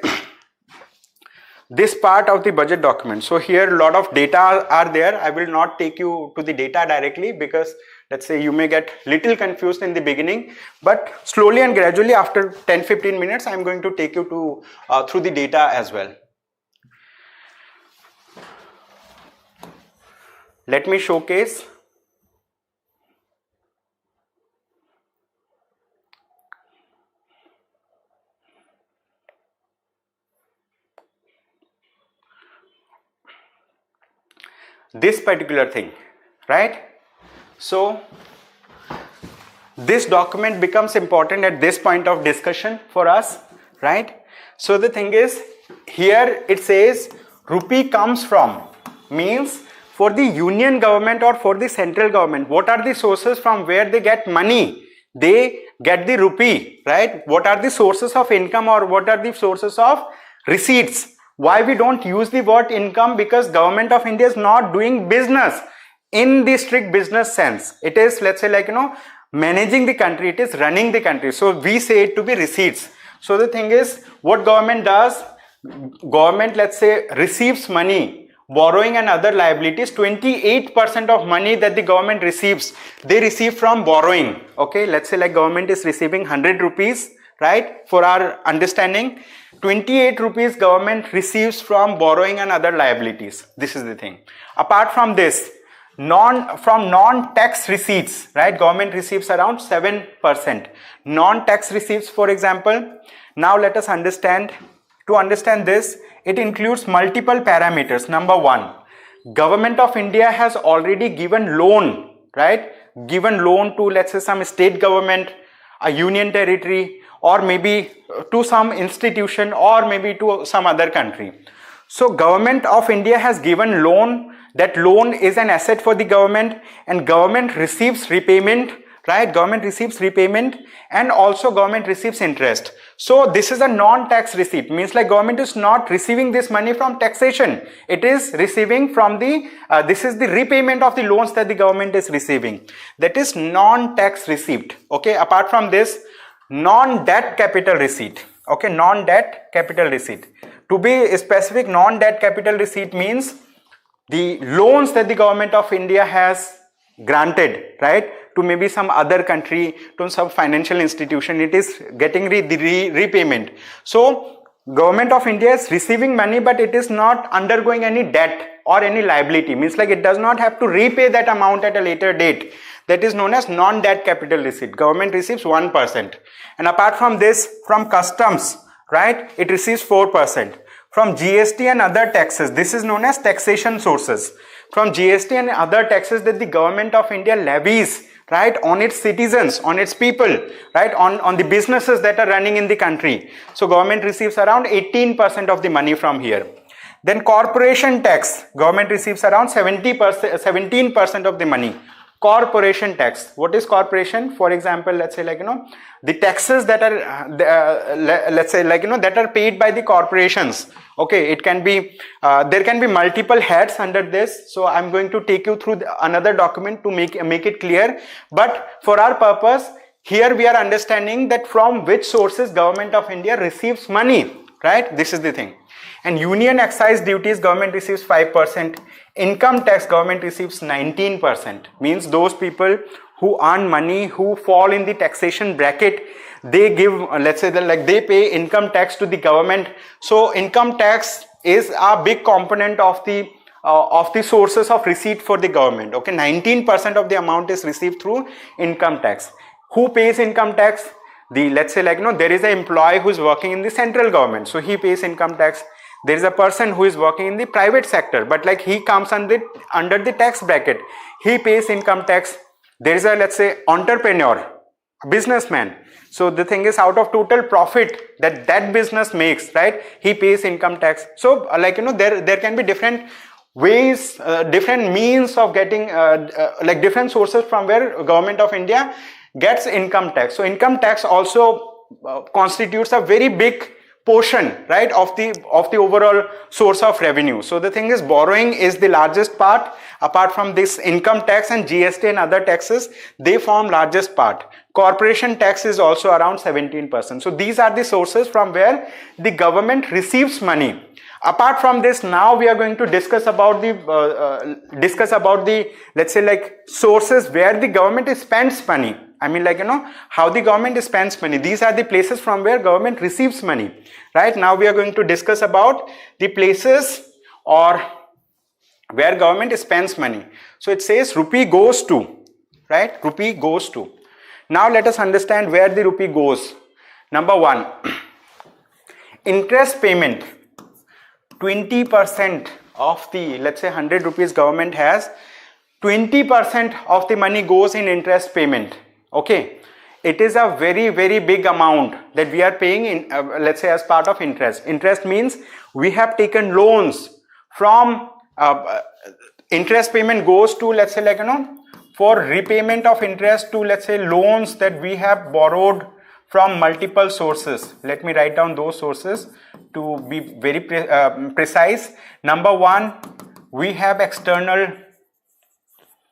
[SPEAKER 1] this part of the budget document. So here a lot of data are there. I will not take you to the data directly, because let's say you may get little confused in the beginning, but slowly and gradually after 10-15 minutes I'm going to take you to through the data as well. Let me showcase. This particular thing, right? So this document becomes important at this point of discussion for us, right? So the thing is, here it says rupee comes from, means for the union government or for the central government, what are the sources from where they get money? They get the rupee, right? What are the sources of income, or what are the sources of receipts? Why we don't use the word income? Because government of India is not doing business in the strict business sense. It is, let's say like, managing the country, it is running the country. So we say it to be receipts. So the thing is, what government does, government, let's say, receives money, borrowing and other liabilities. 28% of money that the government receives, they receive from borrowing. Okay, let's say like government is receiving 100 rupees, right? For our understanding, 28 rupees government receives from borrowing and other liabilities. This is the thing. Apart from this, from non-tax receipts, right? Government receives around 7%. Non-tax receipts, for example. Now let us understand. To understand this, it includes multiple parameters. Number one, Government of India has already given loan, right? Given loan to, let's say, some state government, a union territory, or maybe to some institution, or maybe to some other country. So Government of India has given loan. That loan is an asset for the government, and government receives repayment, right? Government receives repayment, and also government receives interest. So this is a non-tax receipt, means like government is not receiving this money from taxation. It is receiving from the, this is the repayment of the loans that the government is receiving. That is non-tax receipt. Okay, apart from this, non-debt capital receipt. Okay, non-debt capital receipt. To be specific, non-debt capital receipt means the loans that the Government of India has granted, right, to maybe some other country, to some financial institution, it is getting the repayment. So Government of India is receiving money, but it is not undergoing any debt or any liability, means like it does not have to repay that amount at a later date. That is known as non-debt capital receipt. Government receives 1%. And apart from this, from customs, right, it receives 4%. From GST and other taxes, this is known as taxation sources. From GST and other taxes that the Government of India levies, right, on its citizens, on its people, right, on the businesses that are running in the country. So government receives around 18% of the money from here. Then corporation tax, government receives around 17% of the money. Corporation tax. What is corporation? For example, let's say, like, you know, the taxes that are let's say, like, you know, that are paid by the corporations. Okay, it can be there can be multiple heads under this, so I'm going to take you through another document to make it clear. But for our purpose here, we are understanding that from which sources Government of India receives money, right? This is the thing. And union excise duties, government receives 5%. Income tax, government receives 19%. Means those people who earn money, who fall in the taxation bracket, they give, let's say, like they pay income tax to the government. So income tax is a big component of the sources of receipt for the government. Okay, 19% of the amount is received through income tax. Who pays income tax? Let's say, like, you know, there is an employee who is working in the central government, so he pays income tax. There is a person who is working in the private sector, but like he comes under the tax bracket, he pays income tax. There is a, let's say, entrepreneur, a businessman. So the thing is, out of total profit that business makes, right, he pays income tax. So like, you know, there can be different ways, different means of getting like different sources from where Government of India gets income tax. So income tax also constitutes a very big portion, right, of the overall source of revenue. So the thing is, borrowing is the largest part. Apart from this, income tax and GST and other taxes, they form largest part. Corporation tax is also around 17%. So these are the sources from where the government receives money. Apart from this, now we are going to discuss about the let's say, like, sources where the government spends money. I mean, like, you know, how the government spends money. These are the places from where government receives money. Right now we are going to discuss about the places or where government spends money. So it says rupee goes to, right? Rupee goes to. Now let us understand where the rupee goes. Number one, interest payment. 20% of the, let's say, 100 rupees government has, 20% of the money goes in interest payment. Okay, it is a very, very big amount that we are paying in, let's say, as part of interest. Interest means we have taken loans from, interest payment goes to, let's say, like, you know, for repayment of interest to, let's say, loans that we have borrowed from multiple sources. Let me write down those sources to be very precise. Number one, we have external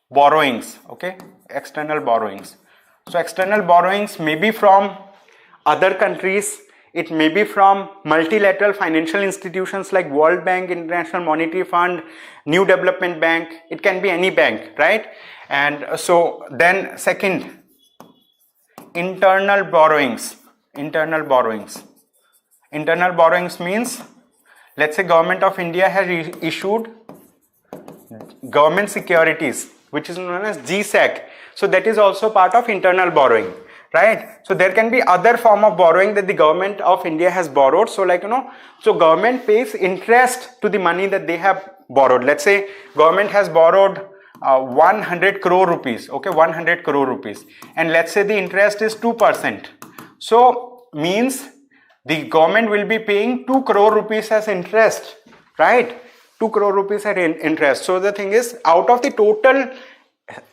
[SPEAKER 1] borrowings. Okay, external borrowings. So external borrowings may be from other countries. It may be from multilateral financial institutions like World Bank, International Monetary Fund, New Development Bank. It can be any bank, right? And so then second, internal borrowings. Internal borrowings. Internal borrowings means, let's say, Government of India has issued government securities. which is known as GSEC. So that is also part of internal borrowing, right? So there can be other form of borrowing that the government of India has borrowed. So like, so government pays interest to the money that they have borrowed. Let's say government has borrowed 100 crore rupees, okay, 100 crore rupees. And let's say the interest is 2%. So means the government will be paying 2 crore rupees as interest, right? 2 crore rupees as interest. So the thing is, out of the total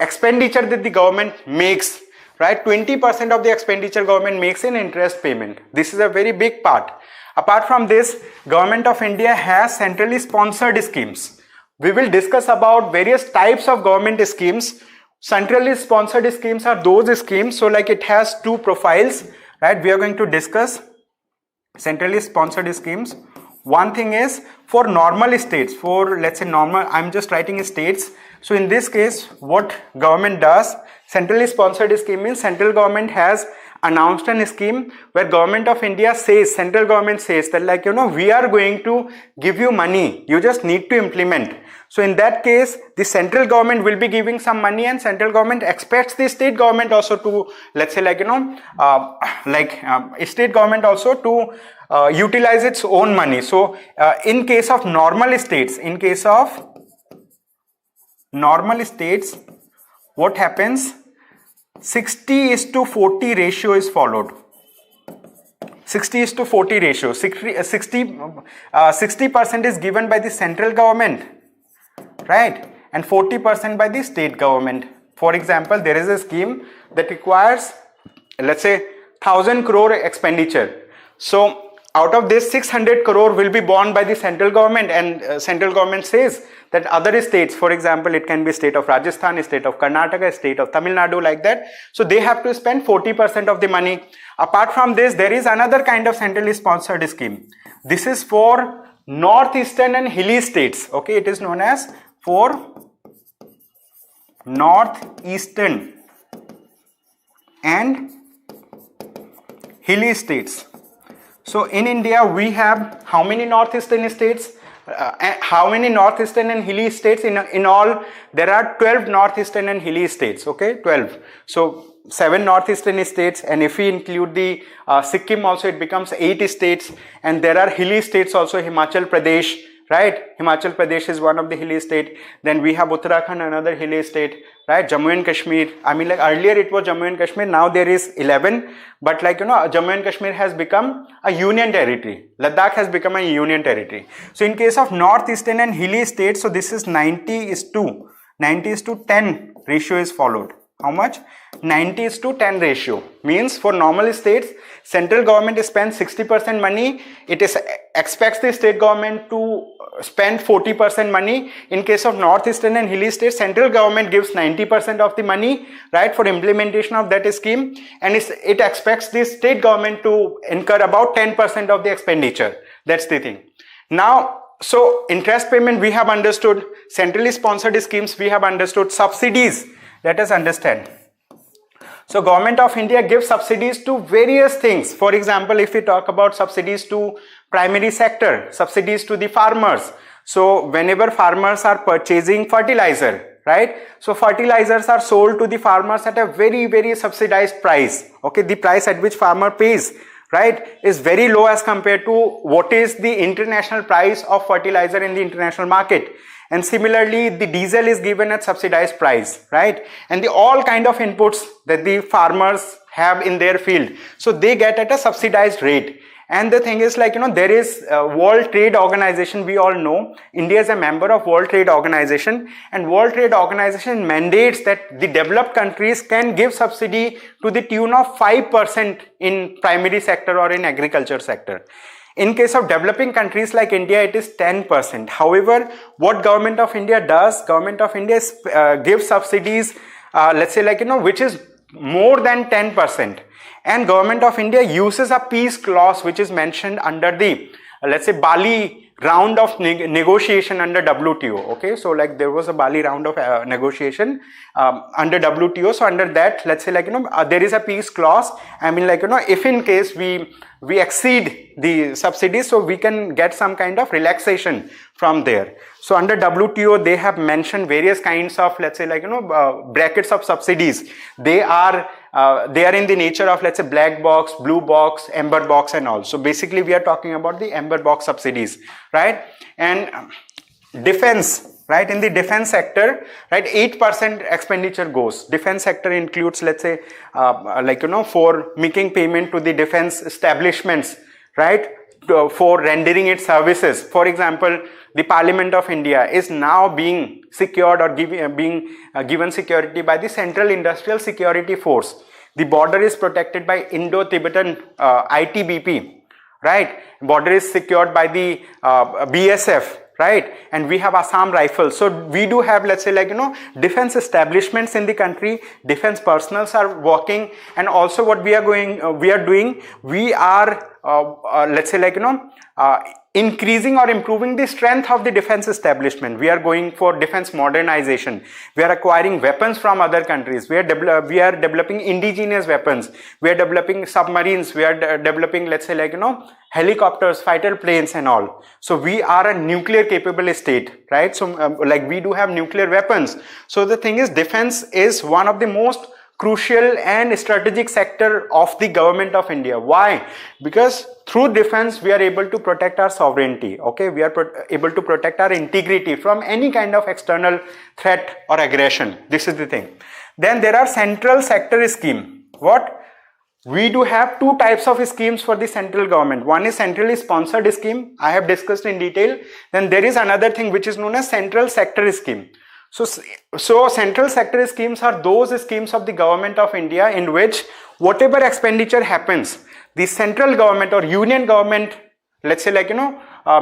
[SPEAKER 1] expenditure that the government makes, right, 20% of the expenditure government makes in interest payment. This is a very big part. Apart from this, Government of India has centrally sponsored schemes. We will discuss about various types of government schemes. Centrally sponsored schemes are those schemes, so like it has two profiles, right? We are going to discuss centrally sponsored schemes. One thing is for normal states, for let's say normal, I'm just writing states. So in this case, what government does, centrally sponsored scheme means central government has announced a scheme where Government of India says, central government says that like, we are going to give you money, you just need to implement. So in that case, the central government will be giving some money and central government expects the state government also to, let's say like, state government also to utilize its own money. So in case of normal states, what happens? 60:40 ratio is followed. 60:40 ratio. 60% is given by the central government, right? And 40% by the state government. For example, there is a scheme that requires, let's say, 1,000 crore expenditure. So out of this, 600 crore will be borne by the central government, and central government says that other states, for example, it can be state of Rajasthan, state of Karnataka, state of Tamil Nadu, like that. So they have to spend 40% of the money. Apart from this, there is another kind of centrally sponsored scheme. This is for northeastern and hilly states. Okay, it is known as for northeastern and hilly states. So in India, we have how many northeastern states? How many northeastern and hilly states? In all, there are 12 northeastern and hilly states. Okay, 12. So 7 northeastern states, and if we include the Sikkim also, it becomes 8 states. And there are hilly states also, Himachal Pradesh, right? Himachal Pradesh is one of the hilly state. Then we have Uttarakhand, another hilly state, right? Jammu and Kashmir. I mean, like earlier it was Jammu and Kashmir. Now there is 11. But like, Jammu and Kashmir has become a union territory. Ladakh has become a union territory. So in case of northeastern and hilly states, so this is 90:10 ratio is followed. How much? 90:10 ratio. Means for normal states, central government spends 60% money. It expects the state government to spend 40% money. In case of northeastern and hilly states, central government gives 90% of the money, right, for implementation of that scheme, and it expects the state government to incur about 10% of the expenditure. That's the thing. Now, so interest payment we have understood, centrally sponsored schemes we have understood, subsidies, let us understand. So Government of India gives subsidies to various things. For example, if we talk about subsidies to primary sector, subsidies to the farmers. So whenever farmers are purchasing fertilizer, right? So fertilizers are sold to the farmers at a very, very subsidized price. Okay, the price at which farmer pays, right, is very low as compared to what is the international price of fertilizer in the international market. And similarly, the diesel is given at subsidized price, right? And the all kind of inputs that the farmers have in their field, so they get at a subsidized rate. And the thing is, like, there is World Trade Organization. We all know India is a member of World Trade Organization, and World Trade Organization mandates that the developed countries can give subsidy to the tune of 5% in primary sector or in agriculture sector. In case of developing countries like India, it is 10%. However, what Government of India does, Government of India gives subsidies, let's say like, which is more than 10%. And Government of India uses a peace clause which is mentioned under the, let's say, Bali round of negotiation under WTO. Okay, so like there was a Bali round of negotiation under WTO. So under that, let's say like there is a peace clause. I mean like if in case we exceed the subsidies, so we can get some kind of relaxation from there. So under WTO, they have mentioned various kinds of, let's say like brackets of subsidies. They are in the nature of, let's say, black box, blue box, amber box and all. So basically we are talking about the amber box subsidies, right? And defense, right? In the defense sector, right, 8% expenditure goes. Defense sector includes, let's say, for making payment to the defense establishments, right? For rendering its services. For example, the Parliament of India is now being secured or given security by the Central Industrial Security Force. The border is protected by Indo-Tibetan ITBP, right? Border is secured by the BSF, right? And we have Assam Rifles. So we do have, let's say like defense establishments in the country. Defense personals are working, and also what we are doing, let's say like increasing or improving the strength of the defense establishment. We are going for defense modernization. We are acquiring weapons from other countries. We are developing indigenous weapons. We are developing submarines. We are developing, let's say like helicopters, fighter planes and all. So we are a nuclear capable state, right? So like we do have nuclear weapons. So the thing is, defense is one of the most crucial and strategic sector of the government of India. Why? Because through defense we are able to protect our sovereignty. Okay, we are able to protect our integrity from any kind of external threat or aggression. This is the thing. Then there are central sector scheme. What? We do have two types of schemes for the central government. One is centrally sponsored scheme. I have discussed in detail. Then there is another thing which is known as central sector scheme. So central sector schemes are those schemes of the government of India in which whatever expenditure happens, the central government or union government, let's say like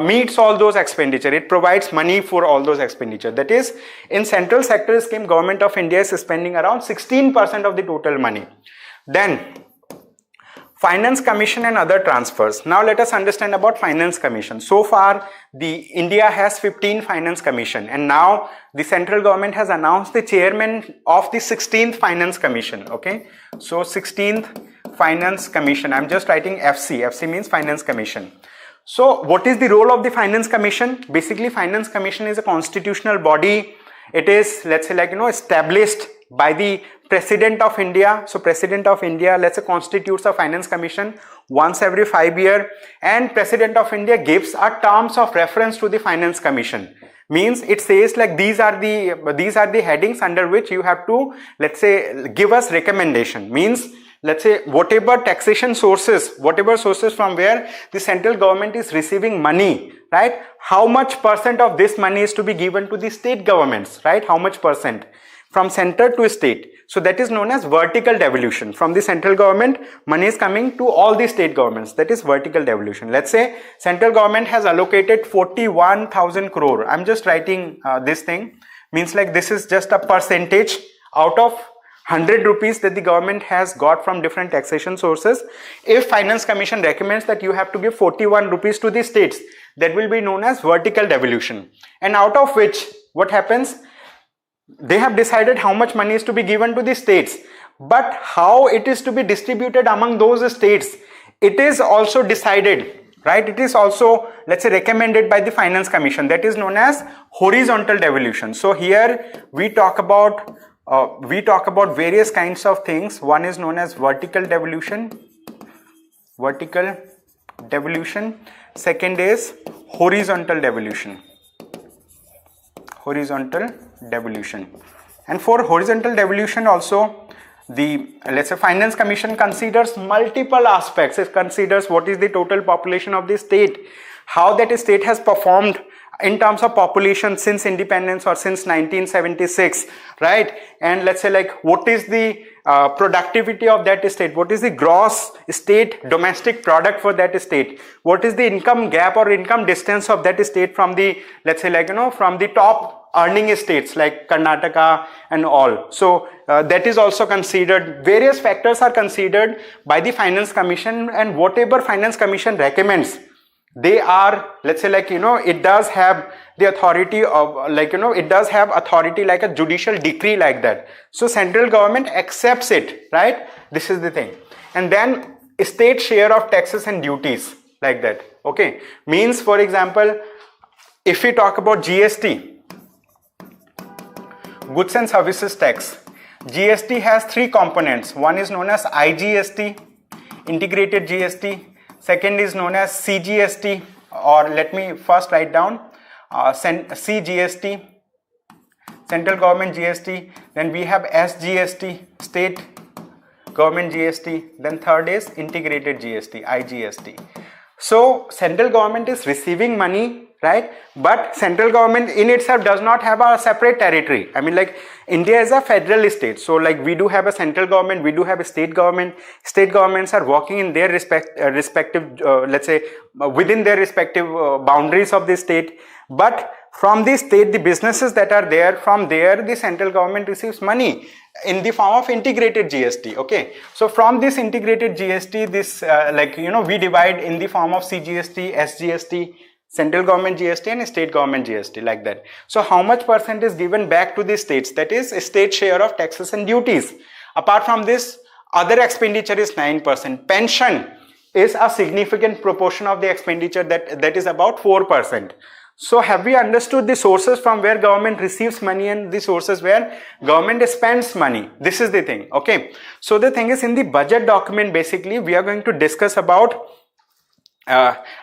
[SPEAKER 1] meets all those expenditure. It provides money for all those expenditure. That is, in central sector scheme, government of India is spending around 16% of the total money. Then Finance Commission and other transfers. Now let us understand about Finance Commission. So far, India has 15 Finance Commission, and now the central government has announced the chairman of the 16th Finance Commission. Okay, so 16th Finance Commission. I'm just writing FC. FC means Finance Commission. So what is the role of the Finance Commission? Basically, Finance Commission is a constitutional body. It is, let's say like established by the President of India. So President of India, let's say, constitutes a Finance Commission once every 5 years, and President of India gives a terms of reference to the Finance Commission. Means it says like these are the headings under which you have to, let's say, give us recommendation. Means, let's say, whatever taxation sources, whatever sources from where the central government is receiving money, right? How much percent of this money is to be given to the state governments, right? How much percent from center to state? So that is known as vertical devolution. From the central government, money is coming to all the state governments. That is vertical devolution. Let's say central government has allocated 41,000 crore. I'm just writing this thing. Means like this is just a percentage out of 100 rupees that the government has got from different taxation sources. If Finance Commission recommends that you have to give 41 rupees to the states, that will be known as vertical devolution. And out of which, what happens? They have decided how much money is to be given to the states, but how it is to be distributed among those states, it is also decided, right? It is also, let's say, recommended by the Finance Commission. That is known as horizontal devolution. So here we talk about various kinds of things. One is known as vertical devolution. Second is horizontal devolution. And for horizontal devolution also, let's say, Finance Commission considers multiple aspects. It considers what is the total population of the state, how that state has performed in terms of population since independence or since 1976, right? And let's say like what is the productivity of that state, what is the gross state domestic product for that state, what is the income gap or income distance of that state from the, let's say like from the top earning states like Karnataka and all. So that is also considered. Various factors are considered by the Finance Commission, and whatever Finance Commission recommends, they are, let's say, like, you know, it does have the authority of, like, you know, it does have authority like a judicial decree like that. So central government accepts it, right? This is the thing. And then state share of taxes and duties like that. Okay, means, for example, if we talk about GST, goods and services tax, GST has three components. One is known as IGST, integrated GST. Second is known as CGST, or let me first write down CGST, central government GST. Then we have SGST, state government GST. Then third is integrated GST, IGST. So central government is receiving money, right? But central government in itself does not have a separate territory. I mean, like, India is a federal state. So like, we do have a central government, we do have a state government. State governments are working in their respective, let's say, within their respective boundaries of the state. But from the state, the businesses that are there, from there, the central government receives money in the form of integrated GST. Okay, so from this integrated GST, this like, you know, we divide in the form of CGST, SGST, central government GST and state government GST, like that. So how much percent is given back to the states? That is state share of taxes and duties. Apart from this, other expenditure is 9%. Pension is a significant proportion of the expenditure, that is about 4%. So have we understood the sources from where government receives money and the sources where government spends money? This is the thing. Okay, so the thing is, in the budget document, basically we are going to discuss about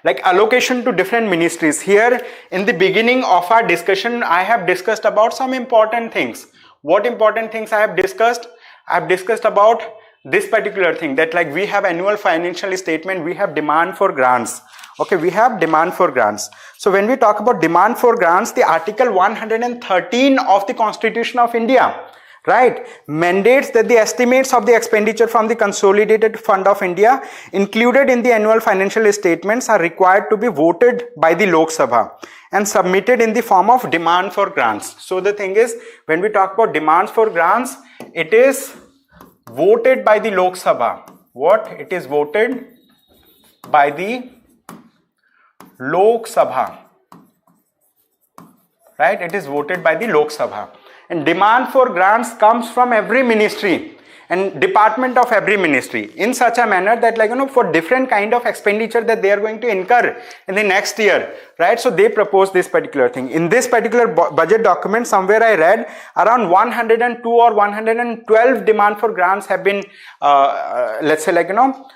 [SPEAKER 1] like allocation to different ministries. Here in the beginning of our discussion, I have discussed about some important things. What important things I have discussed? I have discussed about this particular thing, that like, we have annual financial statement, we have demand for grants. Okay, we have demand for grants. So when we talk about demand for grants, the article 113 of the Constitution of India, right, mandates that the estimates of the expenditure from the Consolidated Fund of India included in the annual financial statements are required to be voted by the Lok Sabha and submitted in the form of demand for grants. So the thing is, when we talk about demands for grants, it is voted by the Lok Sabha. What? It is voted by the Lok Sabha, right? It is voted by the Lok Sabha. And demand for grants comes from every ministry and department of every ministry in such a manner that, like, you know, for different kind of expenditure that they are going to incur in the next year, right? So they propose this particular thing. In this particular budget document, somewhere I read around 102 or 112 demand for grants have been, let's say, like, you know,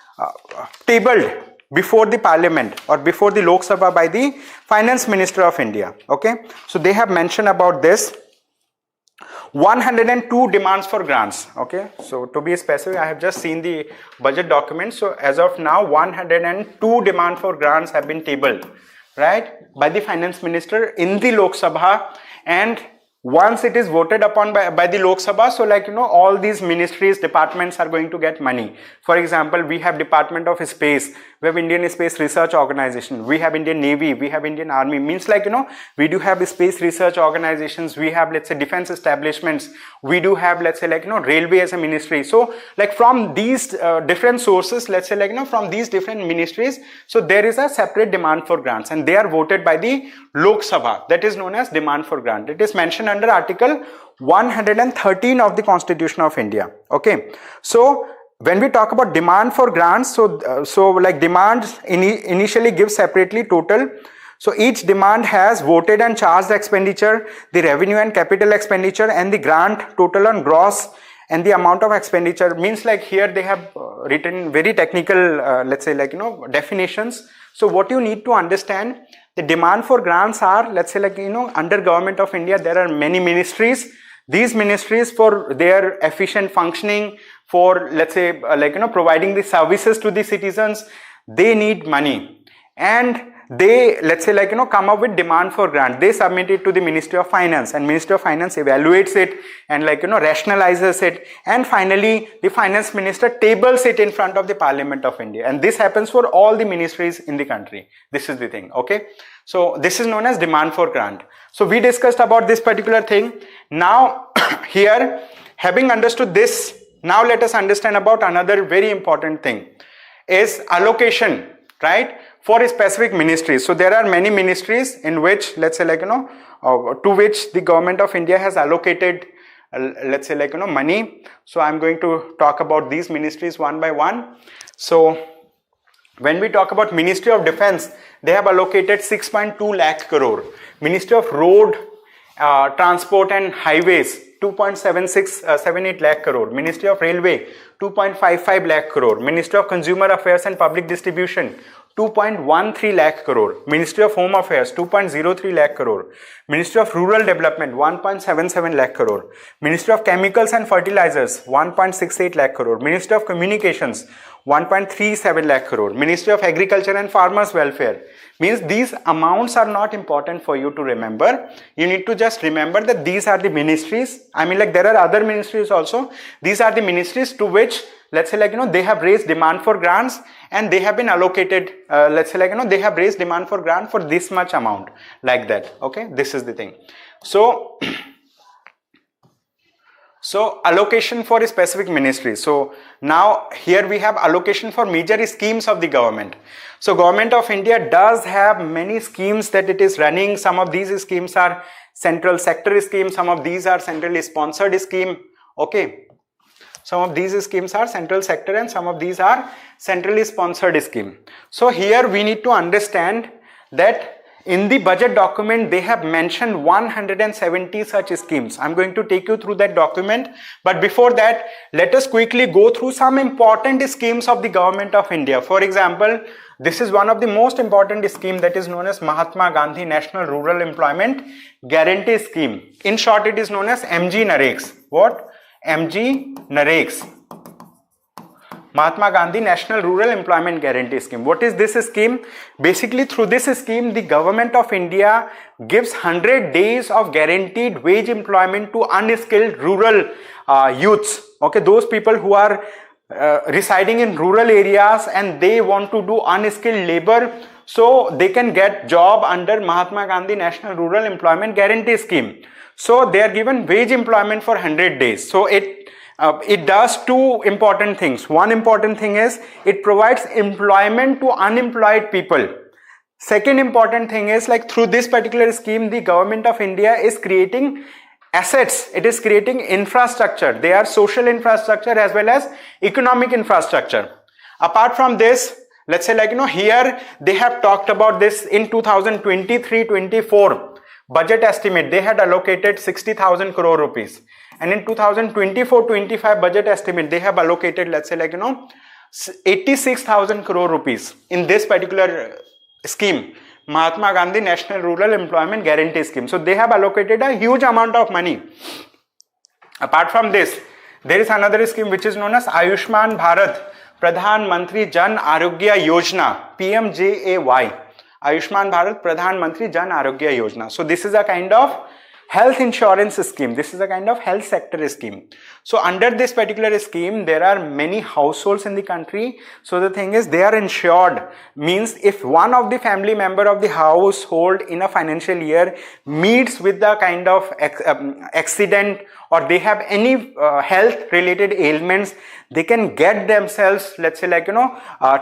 [SPEAKER 1] tabled before the parliament or before the Lok Sabha by the finance minister of India. Okay, so they have mentioned about this 102 demands for grants. Okay, so to be specific, I have just seen the budget document. So as of now, 102 demand for grants have been tabled, right, by the finance minister in the Lok Sabha. And once it is voted upon by the Lok Sabha, so, like, you know, all these ministries, departments are going to get money. For example, we have Department of Space, we have Indian Space Research Organization, we have Indian Navy, we have Indian Army. Means, like, you know, we do have space research organizations, we have, let's say, defense establishments, we do have, let's say, like, you know, railway as a ministry. So, like, from these different sources, let's say, like, you know, from these different ministries, so there is a separate demand for grants and they are voted by the Lok Sabha. That is known as demand for grant. It is mentioned under Article 113 of the Constitution of India. Okay, so when we talk about demand for grants, so like, demand initially gives separately total. So each demand has voted and charged expenditure, the revenue and capital expenditure, and the grant total on gross and the amount of expenditure. Means, like, here they have written very technical, let's say, like, you know, definitions. So what you need to understand, the demand for grants are, let's say, like, you know, under Government of India, there are many ministries. These ministries, for their efficient functioning, for, let's say, like, you know, providing the services to the citizens, they need money. And they, let's say, like, you know, come up with demand for grant. They submit it to the Ministry of Finance, and Ministry of Finance evaluates it and, like, you know, rationalizes it, and finally the finance minister tables it in front of the Parliament of India. And this happens for all the ministries in the country. This is the thing. Okay, so this is known as demand for grant. So we discussed about this particular thing. Now here, having understood this, now let us understand about another very important thing, is allocation, right, for specific ministries. So there are many ministries in which, let's say, like, to which the government of India has allocated, let's say, like, money. So I'm going to talk about these ministries one by one. So when we talk about Ministry of Defense, they have allocated 6.2 lakh crore. Ministry of Road, Transport and Highways, 2.78 lakh crore. Ministry of Railway, 2.55 lakh crore. Ministry of Consumer Affairs and Public Distribution, 2.13 lakh crore. Ministry of Home Affairs, 2.03 lakh crore. Ministry of Rural Development, 1.77 lakh crore. Ministry of Chemicals and Fertilizers, 1.68 lakh crore. Ministry of Communications, 1.37 lakh crore. Ministry of Agriculture and Farmers Welfare. Means these amounts are not important for you to remember. You need to just remember that these are the ministries. I mean, like, there are other ministries also. These are the ministries to which, let's say, like, they have raised demand for grants and they have been allocated, let's say, like, they have raised demand for grant for this much amount, like that. Okay, this is the thing. So allocation for a specific ministry. So now here we have allocation for major schemes of the government. So government of India does have many schemes that it is running. Some of these schemes are central sector schemes. Some of these are centrally sponsored scheme. Okay. Some of these schemes are central sector and some of these are centrally sponsored scheme. So here we need to understand that in the budget document, they have mentioned 170 such schemes. I'm going to take you through that document. But before that, let us quickly go through some important schemes of the government of India. For example, this is one of the most important scheme, that is known as Mahatma Gandhi National Rural Employment Guarantee Scheme. In short, it is known as MG-NREGS. What? MG-NREGS. Mahatma Gandhi National Rural Employment Guarantee Scheme. What is this scheme? Basically, through this scheme, the government of India gives 100 days of guaranteed wage employment to unskilled rural youths. Okay, those people who are residing in rural areas and they want to do unskilled labor, so they can get job under Mahatma Gandhi National Rural Employment Guarantee Scheme. So they are given wage employment for 100 days. So it does two important things. One important thing is it provides employment to unemployed people. Second important thing is, like, through this particular scheme, the government of India is creating assets. It is creating infrastructure. They are social infrastructure as well as economic infrastructure. Apart from this, let's say, like, here they have talked about this in 2023-24 budget estimate. They had allocated 60,000 crore rupees. And in 2024-25 budget estimate, they have allocated, let's say, like, 86,000 crore rupees in this particular scheme, Mahatma Gandhi National Rural Employment Guarantee Scheme. So they have allocated a huge amount of money. Apart from this, there is another scheme which is known as Ayushman Bharat Pradhan Mantri Jan Arogya Yojana, PMJAY. Ayushman Bharat Pradhan Mantri Jan Arogya Yojana. So this is a kind of health insurance scheme. This is a kind of health sector scheme. So under this particular scheme, there are many households in the country. So the thing is, they are insured. Means if one of the family member of the household in a financial year meets with the kind of accident, or they have any health related ailments, they can get themselves, let's say, like,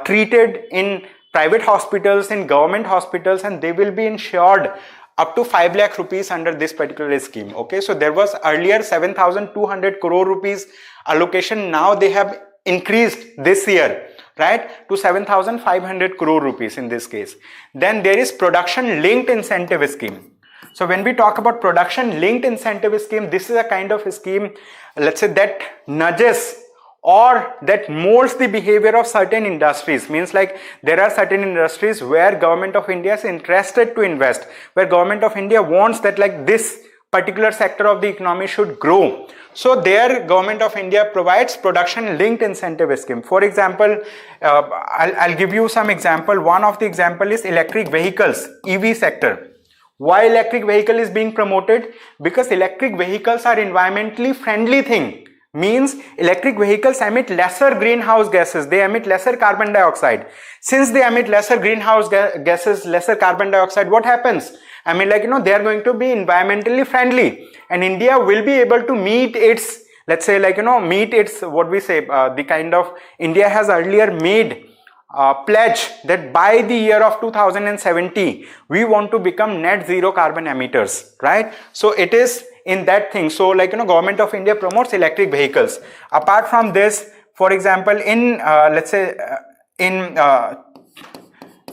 [SPEAKER 1] treated in private hospitals, in government hospitals, and they will be insured up to 5 lakh rupees under this particular scheme. Okay, so there was earlier 7,200 crore rupees allocation. Now they have increased this year, right, to 7,500 crore rupees in this case. Then there is production linked incentive scheme. So when we talk about production linked incentive scheme, this is a kind of a scheme, let's say, that nudges or that molds the behavior of certain industries. Means, like, there are certain industries where government of India is interested to invest, where government of India wants that, like, this particular sector of the economy should grow. So there government of India provides production linked incentive scheme. For example, I'll give you some example. One of the example is electric vehicles, EV sector. Why electric vehicle is being promoted? Because electric vehicles are environmentally friendly thing. Means electric vehicles emit lesser greenhouse gases, they emit lesser carbon dioxide. Since they emit lesser greenhouse gases, lesser carbon dioxide, what happens? I mean, like, they are going to be environmentally friendly, and India will be able to meet its, let's say, like, meet its, what we say, the kind of, India has earlier made pledge that by the year of 2070 we want to become net zero carbon emitters, right? So it is in that thing. So like, Government of India promotes electric vehicles. Apart from this, for example, in let's say in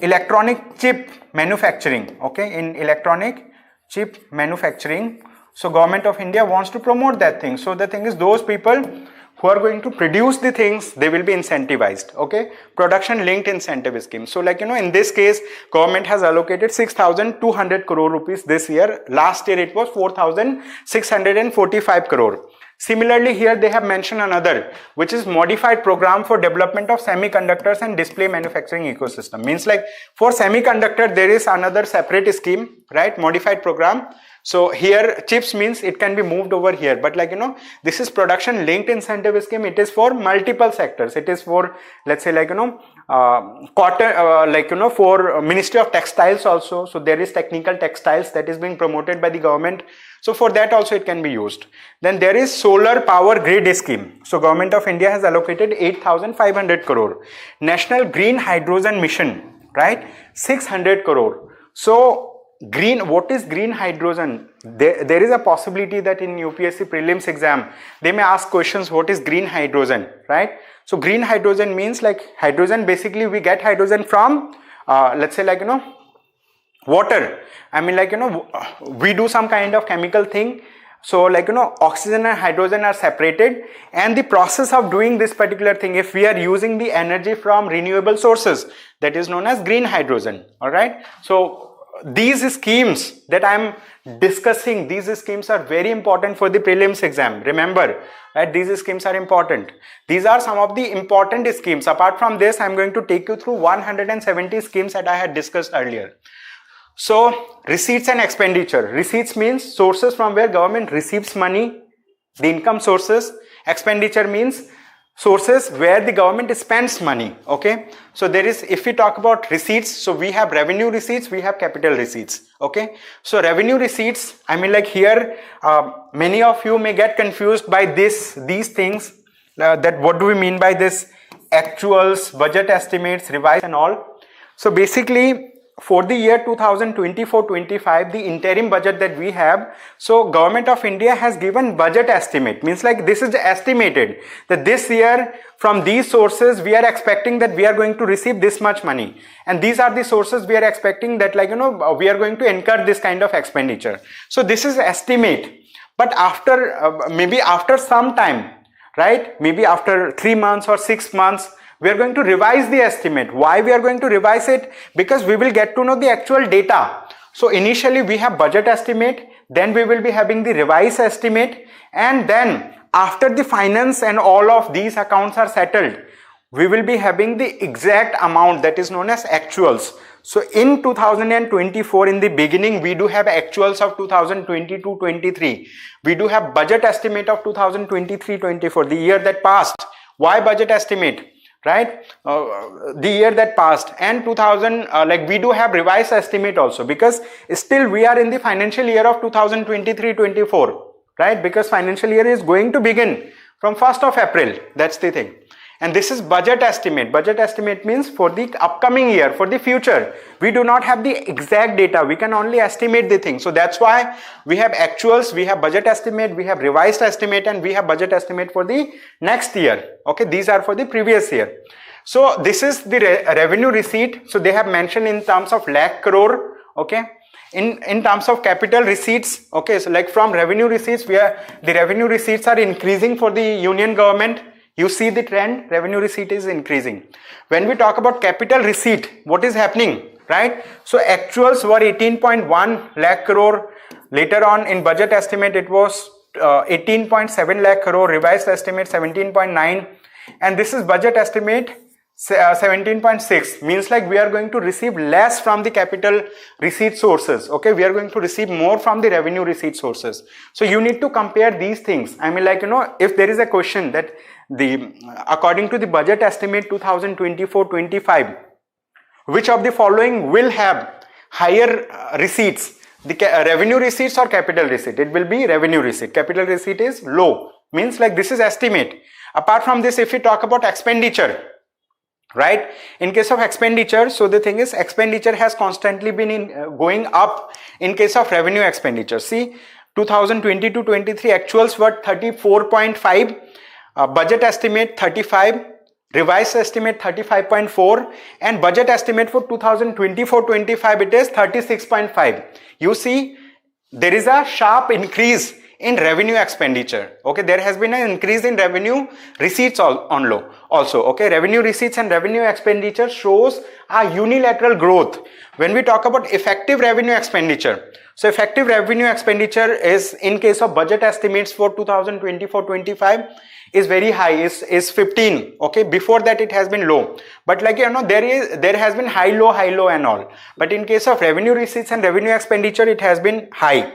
[SPEAKER 1] electronic chip manufacturing, okay, in electronic chip manufacturing, so Government of India wants to promote that thing. So the thing is, those people who are going to produce the things, they will be incentivized, okay, production linked incentive scheme. So like, in this case, government has allocated 6,200 crore rupees this year. Last year it was 4,645 crore. Similarly, here they have mentioned another, which is modified program for development of semiconductors and display manufacturing ecosystem. Means like for semiconductor, there is another separate scheme, right? Modified program. So here chips means it can be moved over here, but like, this is production linked incentive scheme. It is for multiple sectors. It is for, let's say, like, cotton, for Ministry of Textiles also. So there is technical textiles that is being promoted by the government. So for that also it can be used. Then there is solar power grid scheme. So Government of India has allocated 8,500 crore. National Green Hydrogen Mission, right? 600 crore. So green, what is green hydrogen? There is a possibility that in UPSC prelims exam, they may ask questions, what is green hydrogen, right? So green hydrogen means like hydrogen, basically we get hydrogen from, let's say like, water. I mean like, we do some kind of chemical thing. So like, oxygen and hydrogen are separated, and the process of doing this particular thing, if we are using the energy from renewable sources, that is known as green hydrogen, all right? So these schemes that I am discussing, these schemes are very important for the prelims exam. Remember, right? These schemes are important. These are some of the important schemes. Apart from this, I am going to take you through 170 schemes that I had discussed earlier. So receipts and expenditure. Receipts means sources from where government receives money, the income sources. Expenditure means sources where the government spends money, okay? So there is, if we talk about receipts, so we have revenue receipts, we have capital receipts, okay? So revenue receipts, I mean like here, many of you may get confused by these things, that what do we mean by this? Actuals, budget estimates, revise and all. So basically, for the year 2024-25, the interim budget that we have, so Government of India has given budget estimate. Means like this is estimated that this year from these sources we are expecting that we are going to receive this much money, and these are the sources we are expecting that like, we are going to incur this kind of expenditure. So this is estimate, but after maybe after some time, right, maybe after 3 months or 6 months, we are going to revise the estimate. Why we are going to revise it? Because we will get to know the actual data. So initially we have budget estimate, then we will be having the revised estimate, and then after the finance and all of these accounts are settled, we will be having the exact amount that is known as actuals. So in 2024, in the beginning, we do have actuals of 2022-23. We do have budget estimate of 2023-24, the year that passed. Why budget estimate? Right, the year that passed, and 2000, like we do have revised estimate also, because still we are in the financial year of 2023-24, right? Because financial year is going to begin from 1st of April. That's the thing. And this is budget estimate. Budget estimate means for the upcoming year, for the future. We do not have the exact data. We can only estimate the thing. So that's why we have actuals, we have budget estimate, we have revised estimate, and we have budget estimate for the next year. Okay, these are for the previous year. So this is the revenue receipt. So they have mentioned in terms of lakh crore. Okay. In terms of capital receipts, okay, so like from revenue receipts, the revenue receipts are increasing for the union government. You see the trend, revenue receipt is increasing. When we talk about capital receipt, what is happening, right? So actuals were 18.1 lakh crore. Later on in budget estimate, it was 18.7 lakh crore, revised estimate 17.9. And this is budget estimate 17.6, means like we are going to receive less from the capital receipt sources. Okay, we are going to receive more from the revenue receipt sources. So you need to compare these things. I mean like, if there is a question that according to the budget estimate 2024-25, which of the following will have higher receipts, the revenue receipts or capital receipt? It will be revenue receipt. Capital receipt is low, means like this is estimate. Apart from this, if we talk about expenditure, right? In case of expenditure, so the thing is expenditure has constantly been going up in case of revenue expenditure. See, 2020-23 actuals were 34.5, budget estimate 35, revised estimate 35.4, and budget estimate for 2024-25 it is 36.5. You see, there is a sharp increase in revenue expenditure. Okay, there has been an increase in revenue receipts also. Okay, revenue receipts and revenue expenditure shows a unilateral growth. When we talk about effective revenue expenditure, so effective revenue expenditure is, in case of budget estimates for 2024-25, is very high, is 15. Okay, before that it has been low, but like you know, there has been high low and all, but in case of revenue receipts and revenue expenditure it has been high.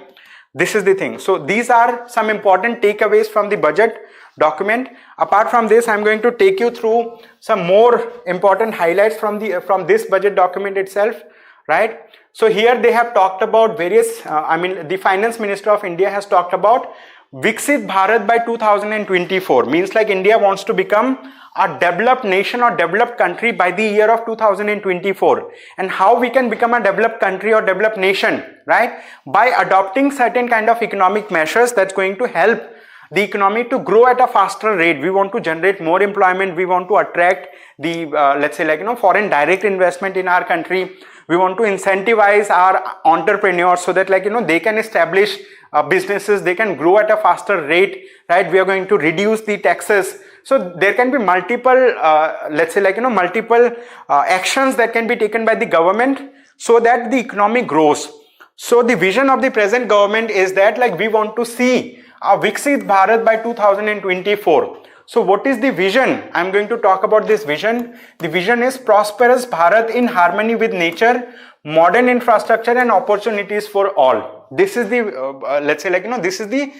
[SPEAKER 1] This is the thing. So these are some important takeaways from the budget document. Apart from this, I'm going to take you through some more important highlights from this budget document itself, right? So here they have talked about various, the Finance Minister of India has talked about Viksit Bharat by 2024, means like India wants to become a developed nation or developed country by the year of 2024. And how we can become a developed country or developed nation, right? By adopting certain kind of economic measures that's going to help the economy to grow at a faster rate. We want to generate more employment. We want to attract the, let's say, like, you know, foreign direct investment in our country. We want to incentivize our entrepreneurs so that, like, you know, they can establish businesses, they can grow at a faster rate, right? We are going to reduce the taxes. So there can be multiple, let's say, like, you know, multiple actions that can be taken by the government so that the economy grows. So the vision of the present government is that, like, we want to see a Viksit Bharat by 2024. So what is the vision? I'm going to talk about this vision. The vision is prosperous Bharat in harmony with nature, modern infrastructure and opportunities for all. This is the, let's say, like, you know, this is the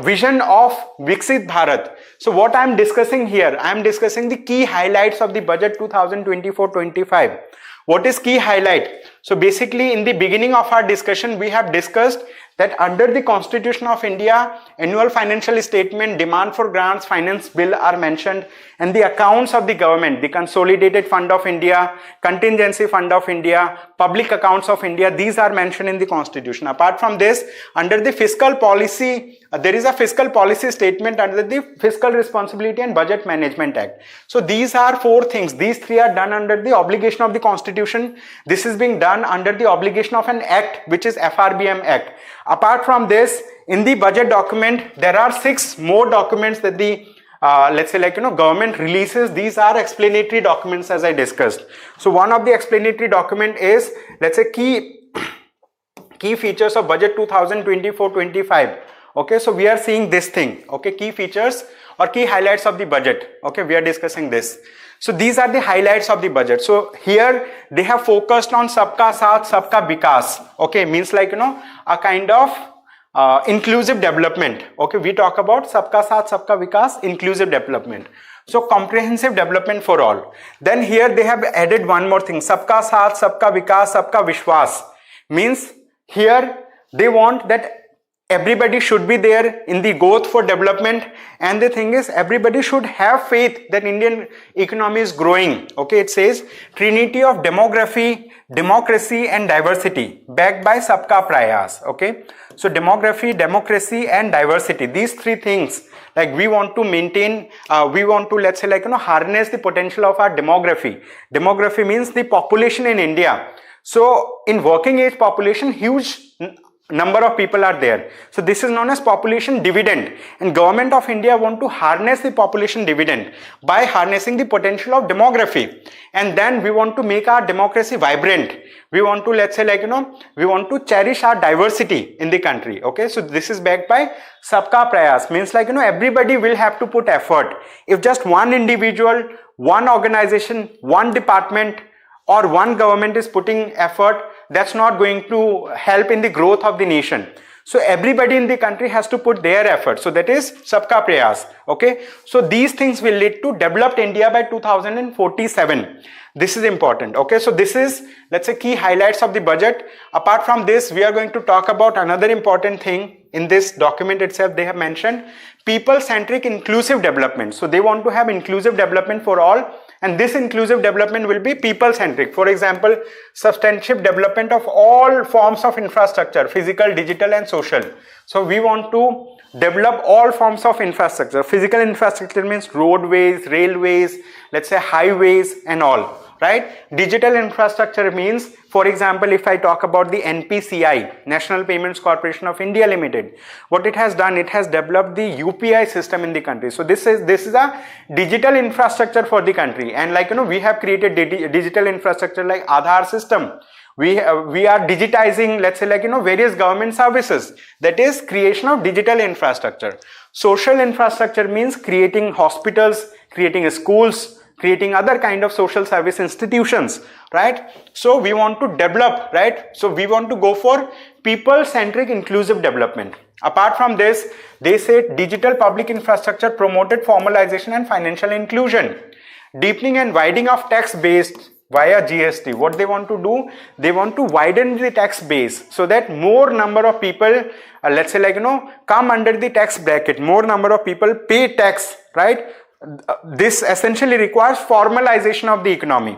[SPEAKER 1] vision of Viksit Bharat. So what I'm discussing here, I'm discussing the key highlights of the budget 2024-25. What is key highlight? So basically, in the beginning of our discussion, we have discussed that under the Constitution of India, annual financial statement, demand for grants, finance bill are mentioned, and the accounts of the government, the Consolidated Fund of India, Contingency Fund of India, Public Accounts of India, these are mentioned in the Constitution. Apart from this, under the fiscal policy, there is a fiscal policy statement under the Fiscal Responsibility and Budget Management Act. So these are four things. These three are done under the obligation of the Constitution. This is being done under the obligation of an act, which is FRBM Act. Apart from this, in the budget document, there are 6 more documents that the let's say, like, you know, government releases. These are explanatory documents, as I discussed. So one of the explanatory document is, let's say, key features of budget 2024-25. Okay, so we are seeing this thing. Okay, key features or key highlights of the budget. Okay, we are discussing this. So these are the highlights of the budget. So here they have focused on Sabka Saath, Sabka Vikas. Okay, means like, you know, a kind of inclusive development. Okay, we talk about Sabka Saath, Sabka Vikas, inclusive development. So comprehensive development for all. Then here they have added one more thing. Sabka Saath, Sabka Vikas, Sabka Vishwas. Means here they want that everybody should be there in the growth for development, and the thing is everybody should have faith that Indian economy is growing. Okay, it says trinity of demography, democracy and diversity backed by Sabka Prayas. Okay, so demography, democracy and diversity, these three things, like we want to maintain, we want to, let's say, like, you know, harness the potential of our demography. Demography means the population in India. So in working age population, huge number of people are there. So this is known as population dividend, and government of India want to harness the population dividend by harnessing the potential of demography, and then we want to make our democracy vibrant. We want to, let's say, like, you know, we want to cherish our diversity in the country. Okay, so this is backed by Sabka Prayas, means like, you know, everybody will have to put effort. If just one individual, one organization, one department or one government is putting effort, that's not going to help in the growth of the nation. So everybody in the country has to put their effort. So that is Sabka Prayas. Okay, so these things will lead to developed India by 2047. This is important. Okay, so this is, let's say, key highlights of the budget. Apart from this, we are going to talk about another important thing in this document itself. They have mentioned people-centric inclusive development. So they want to have inclusive development for all. And this inclusive development will be people-centric. For example, substantive development of all forms of infrastructure, physical, digital and social. So we want to develop all forms of infrastructure. Physical infrastructure means roadways, railways, let's say highways and all, right? Digital infrastructure means, for example, if I talk about the NPCI, National Payments Corporation of India Limited, what it has done, it has developed the UPI system in the country. So this is a digital infrastructure for the country. And like, we have created digital infrastructure like Aadhaar system. We are digitizing, let's say, like, various government services. That is creation of digital infrastructure. Social infrastructure means creating hospitals, creating schools, creating other kind of social service institutions, right? So we want to develop, right? So we want to go for people-centric inclusive development. Apart from this, they say digital public infrastructure promoted formalization and financial inclusion. Deepening and widening of tax base via GST. What they want to do, they want to widen the tax base so that more number of people, let's say, like, come under the tax bracket, more number of people pay tax, right? This essentially requires formalization of the economy.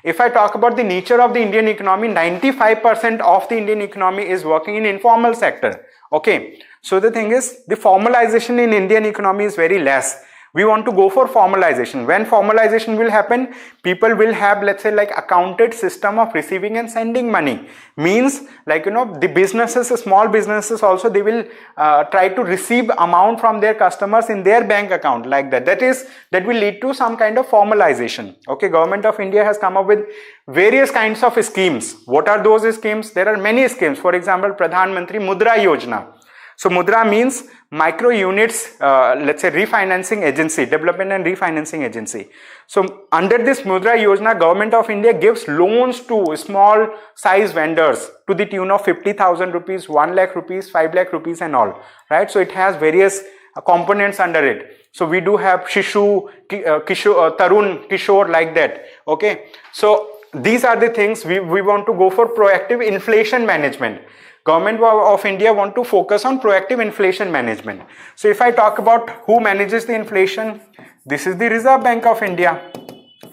[SPEAKER 1] If I talk about the nature of the Indian economy, 95% of the Indian economy is working in informal sector. Okay, so the thing is, the formalization in Indian economy is very less. We want to go for formalization. When formalization will happen, people will have, let's say, like accounted system of receiving and sending money. Means, like, the businesses, small businesses also, they will try to receive amount from their customers in their bank account, like that. That will lead to some kind of formalization. Okay, Government of India has come up with various kinds of schemes. What are those schemes? There are many schemes. For example, Pradhan Mantri Mudra Yojana. So Mudra means micro units, let's say refinancing agency, development and refinancing agency. So under this Mudra Yojana, Government of India gives loans to small size vendors to the tune of 50,000 rupees, 1 lakh rupees, 5 lakh rupees and all, right? So it has various components under it. So we do have Shishu, Kishore, Tarun, Kishore, like that. Okay. So these are the things we want to go for. Proactive inflation management. Government of India want to focus on proactive inflation management. So if I talk about who manages the inflation, this is the Reserve Bank of India,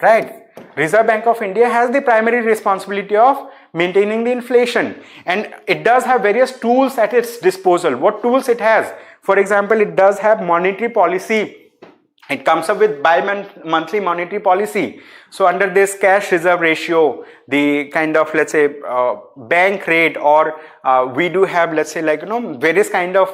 [SPEAKER 1] right? Reserve Bank of India has the primary responsibility of maintaining the inflation, and it does have various tools at its disposal. What tools it has? For example, it does have monetary policy. It comes up with bi-monthly monetary policy. So under this cash reserve ratio, the kind of, let's say, bank rate, or we do have, let's say, like, various kind of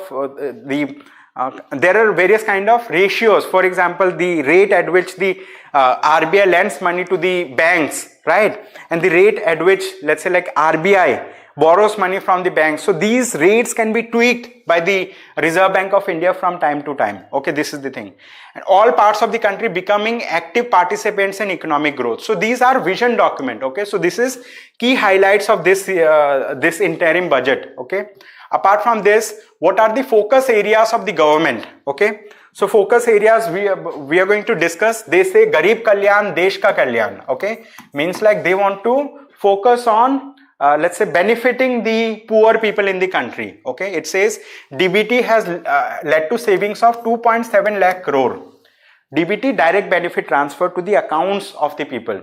[SPEAKER 1] there are various kind of ratios. For example, the rate at which the RBI lends money to the banks, right? And the rate at which, let's say, like, RBI borrows money from the bank. So these rates can be tweaked by the Reserve Bank of India from time to time. Okay, this is the thing. And all parts of the country becoming active participants in economic growth. So these are vision document. Okay, so this is key highlights of this this interim budget. Okay, apart from this, what are the focus areas of the government? Okay, so focus areas we are going to discuss. They say Garib Kalyan, Desh Ka Kalyan. Okay, means like they want to focus on let's say benefiting the poor people in the country. Okay, it says DBT has led to savings of 2.7 lakh crore. DBT, direct benefit transfer to the accounts of the people.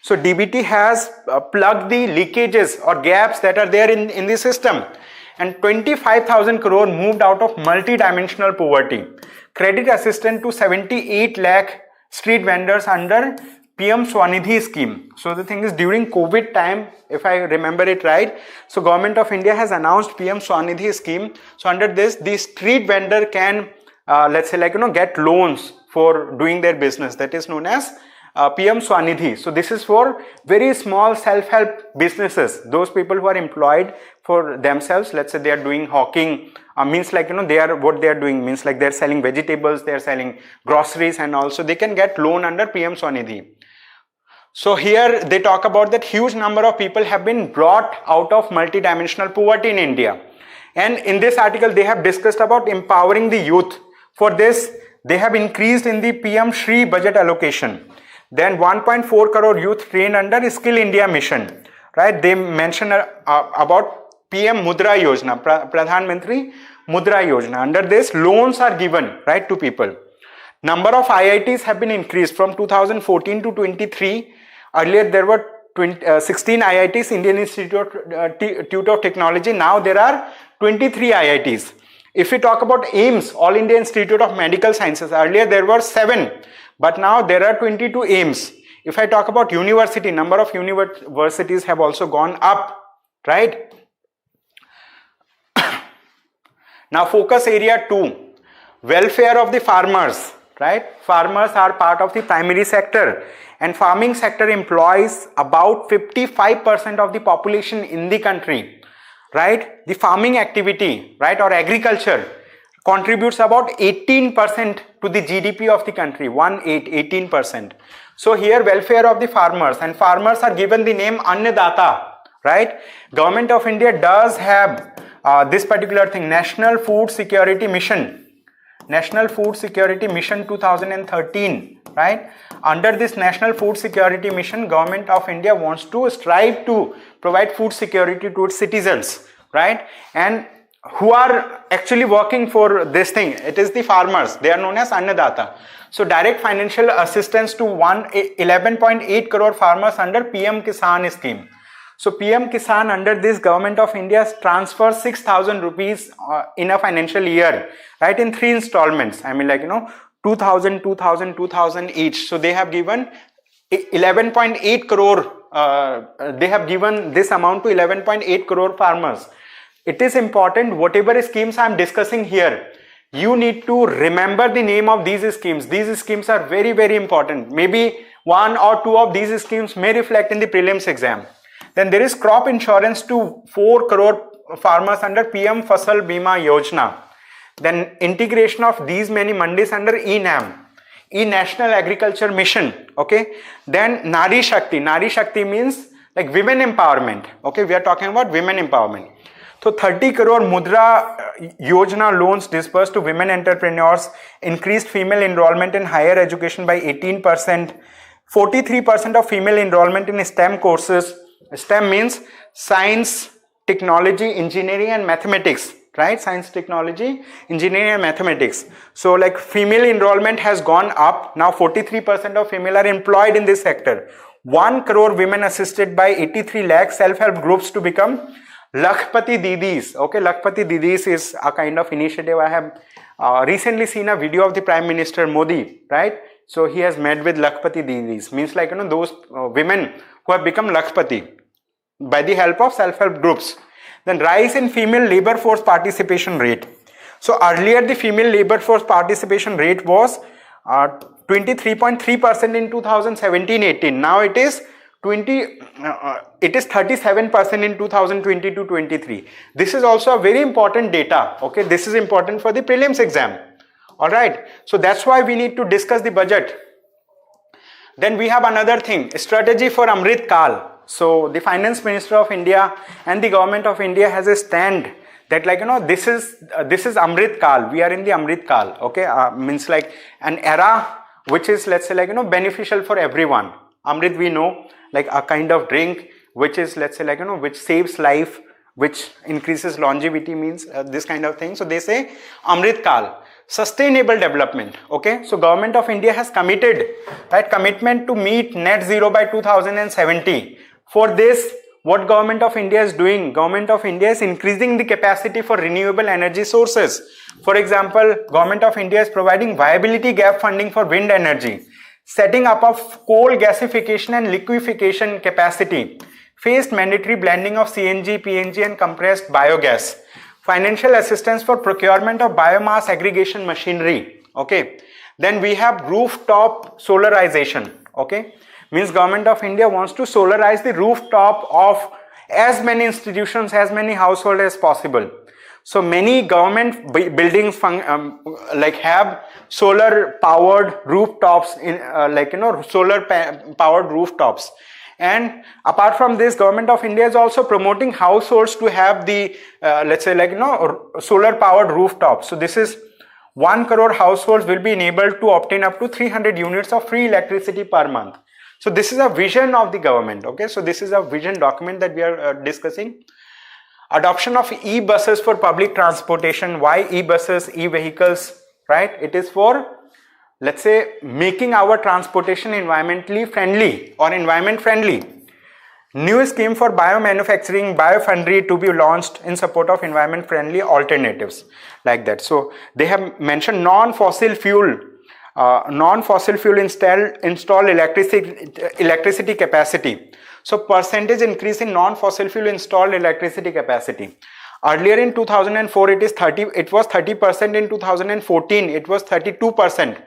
[SPEAKER 1] So DBT has plugged the leakages or gaps that are there in the system, and 25,000 crore moved out of multi-dimensional poverty. Credit assistance to 78 lakh street vendors under PM Swanidhi scheme. So the thing is, during COVID time, if I remember it right, so Government of India has announced PM Swanidhi scheme. So under this, the street vendor can, let's say, like, get loans for doing their business. That is known as PM Swanidhi. So this is for very small self-help businesses. Those people who are employed for themselves. Let's say they are doing hawking. Means like, what they are doing means like they are selling vegetables, they are selling groceries, and also they can get loan under PM Swanidhi. So here they talk about that huge number of people have been brought out of multidimensional poverty in India. And in this article, they have discussed about empowering the youth. For this, they have increased in the PM Shri budget allocation. Then 1.4 crore youth trained under Skill India mission, right? They mention about PM Mudra Yojana, Pradhan Mantri Mudra Yojana. Under this, loans are given, right, to people. Number of IITs have been increased from 2014 to 23. Earlier there were 16 IITs, Indian Institute of Technology. Now there are 23 IITs. If we talk about AIMS, All India Institute of Medical Sciences, earlier there were 7, but now there are 22 AIMS. If I talk about university, number of universities have also gone up, right? Now focus area 2, welfare of the farmers, right? Farmers are part of the primary sector, and farming sector employs about 55% of the population in the country, right? The farming activity, right, or agriculture contributes about 18% to the GDP of the country, 18%. So here welfare of the farmers, and farmers are given the name Annadata, right? Government of India does have this particular thing, National Food Security Mission. National Food Security Mission 2013, right? Under this National Food Security Mission, Government of India wants to strive to provide food security to its citizens, right? And who are actually working for this thing? It is the farmers. They are known as Annadata. So direct financial assistance to 11.8 crore farmers under PM Kisan scheme. So PM Kisan, under this, Government of India transfers 6,000 rupees in a financial year, right, in 3 installments. I mean, like, 2,000, 2,000, 2,000 each. So they have given 11.8 crore, they have given this amount to 11.8 crore farmers. It is important, whatever schemes I am discussing here, you need to remember the name of these schemes. These schemes are very, very important. Maybe 1 or 2 of these schemes may reflect in the prelims exam. Then there is crop insurance to 4 crore farmers under PM Fasal Bima Yojana. Then integration of these many mandis under ENAM, National Agriculture Mission. Okay. Then Nari Shakti. Nari Shakti means like women empowerment. Okay. We are talking about women empowerment. So 30 crore Mudra Yojana loans disbursed to women entrepreneurs, increased female enrollment in higher education by 18%, 43% of female enrollment in STEM courses. STEM means science, technology, engineering and mathematics, right? Science, technology, engineering and mathematics. So like female enrollment has gone up. Now 43% of female are employed in this sector. 1 crore women assisted by 83 lakh self-help groups to become Lakhpati Didis. Okay, Lakhpati Didis is a kind of initiative. I have recently seen a video of the Prime Minister Modi, right? So he has met with Lakhpati Didis, means like, those women who have become Lakhpati by the help of self-help groups. Then rise in female labor force participation rate. So earlier the female labor force participation rate was 23.3% in 2017-18. Now it is 37% in 2022-23. This is also a very important data. Okay, this is important for the prelims exam. All right. So that's why we need to discuss the budget. Then we have another thing, strategy for Amrit Kal. So the Finance Minister of India and the Government of India has a stand that, like, this is Amrit Kal. We are in the Amrit Kal. Okay, means like an era which is, let's say, like, beneficial for everyone. Amrit, we know, like a kind of drink which is, let's say, like, which saves life, which increases longevity, means this kind of thing. So they say Amrit Kal. Sustainable development. Okay, so Government of India has committed, right, commitment to meet net zero by 2070. For this, what Government of India is doing? Government of India is increasing the capacity for renewable energy sources. For example, Government of India is providing viability gap funding for wind energy, setting up of coal gasification and liquefaction capacity, phased mandatory blending of CNG, PNG and compressed biogas, financial assistance for procurement of biomass aggregation machinery. Okay, then we have rooftop solarization. Okay, means Government of India wants to solarize the rooftop of as many institutions, as many households as possible. So many government buildings like have solar powered rooftops in solar powered rooftops. And apart from this, Government of India is also promoting households to have the let's say, like, solar powered rooftops. So this is 1 crore households will be enabled to obtain up to 300 units of free electricity per month. So this is a vision of the government. Okay, so this is a vision document that we are discussing. Adoption of e-buses for public transportation. Why e-buses, e-vehicles, right? It is for let's say, making our transportation environmentally friendly or environment friendly. New scheme for biomanufacturing, biofoundry to be launched in support of environment friendly alternatives, like that. So they have mentioned non-fossil fuel installed electricity capacity. So percentage increase in non-fossil fuel installed electricity capacity. Earlier in 2004 it was 30%, in 2014 it was 32%.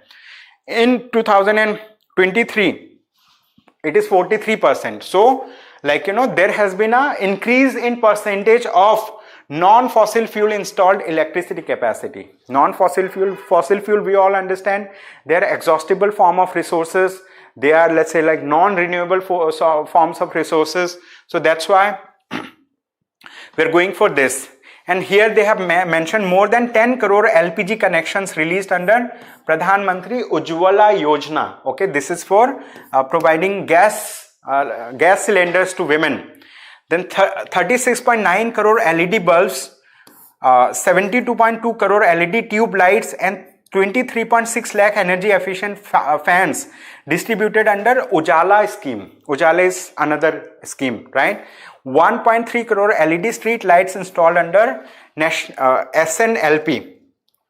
[SPEAKER 1] In 2023 it is 43%. So like there has been an increase in percentage of non-fossil fuel installed electricity capacity. Non-fossil fuel, fossil fuel we all understand, they are exhaustible form of resources. They are, let's say, like non-renewable forms of resources. So that's why we're going for this. And here they have mentioned more than 10 crore LPG connections released under Pradhan Mantri Ujjwala Yojana. Okay, this is for providing gas cylinders to women. Then 36.9 crore LED bulbs, 72.2 crore LED tube lights and 23.6 lakh energy efficient fans distributed under Ujala scheme. Ujala is another scheme, right? 1.3 crore LED street lights installed under SNLP,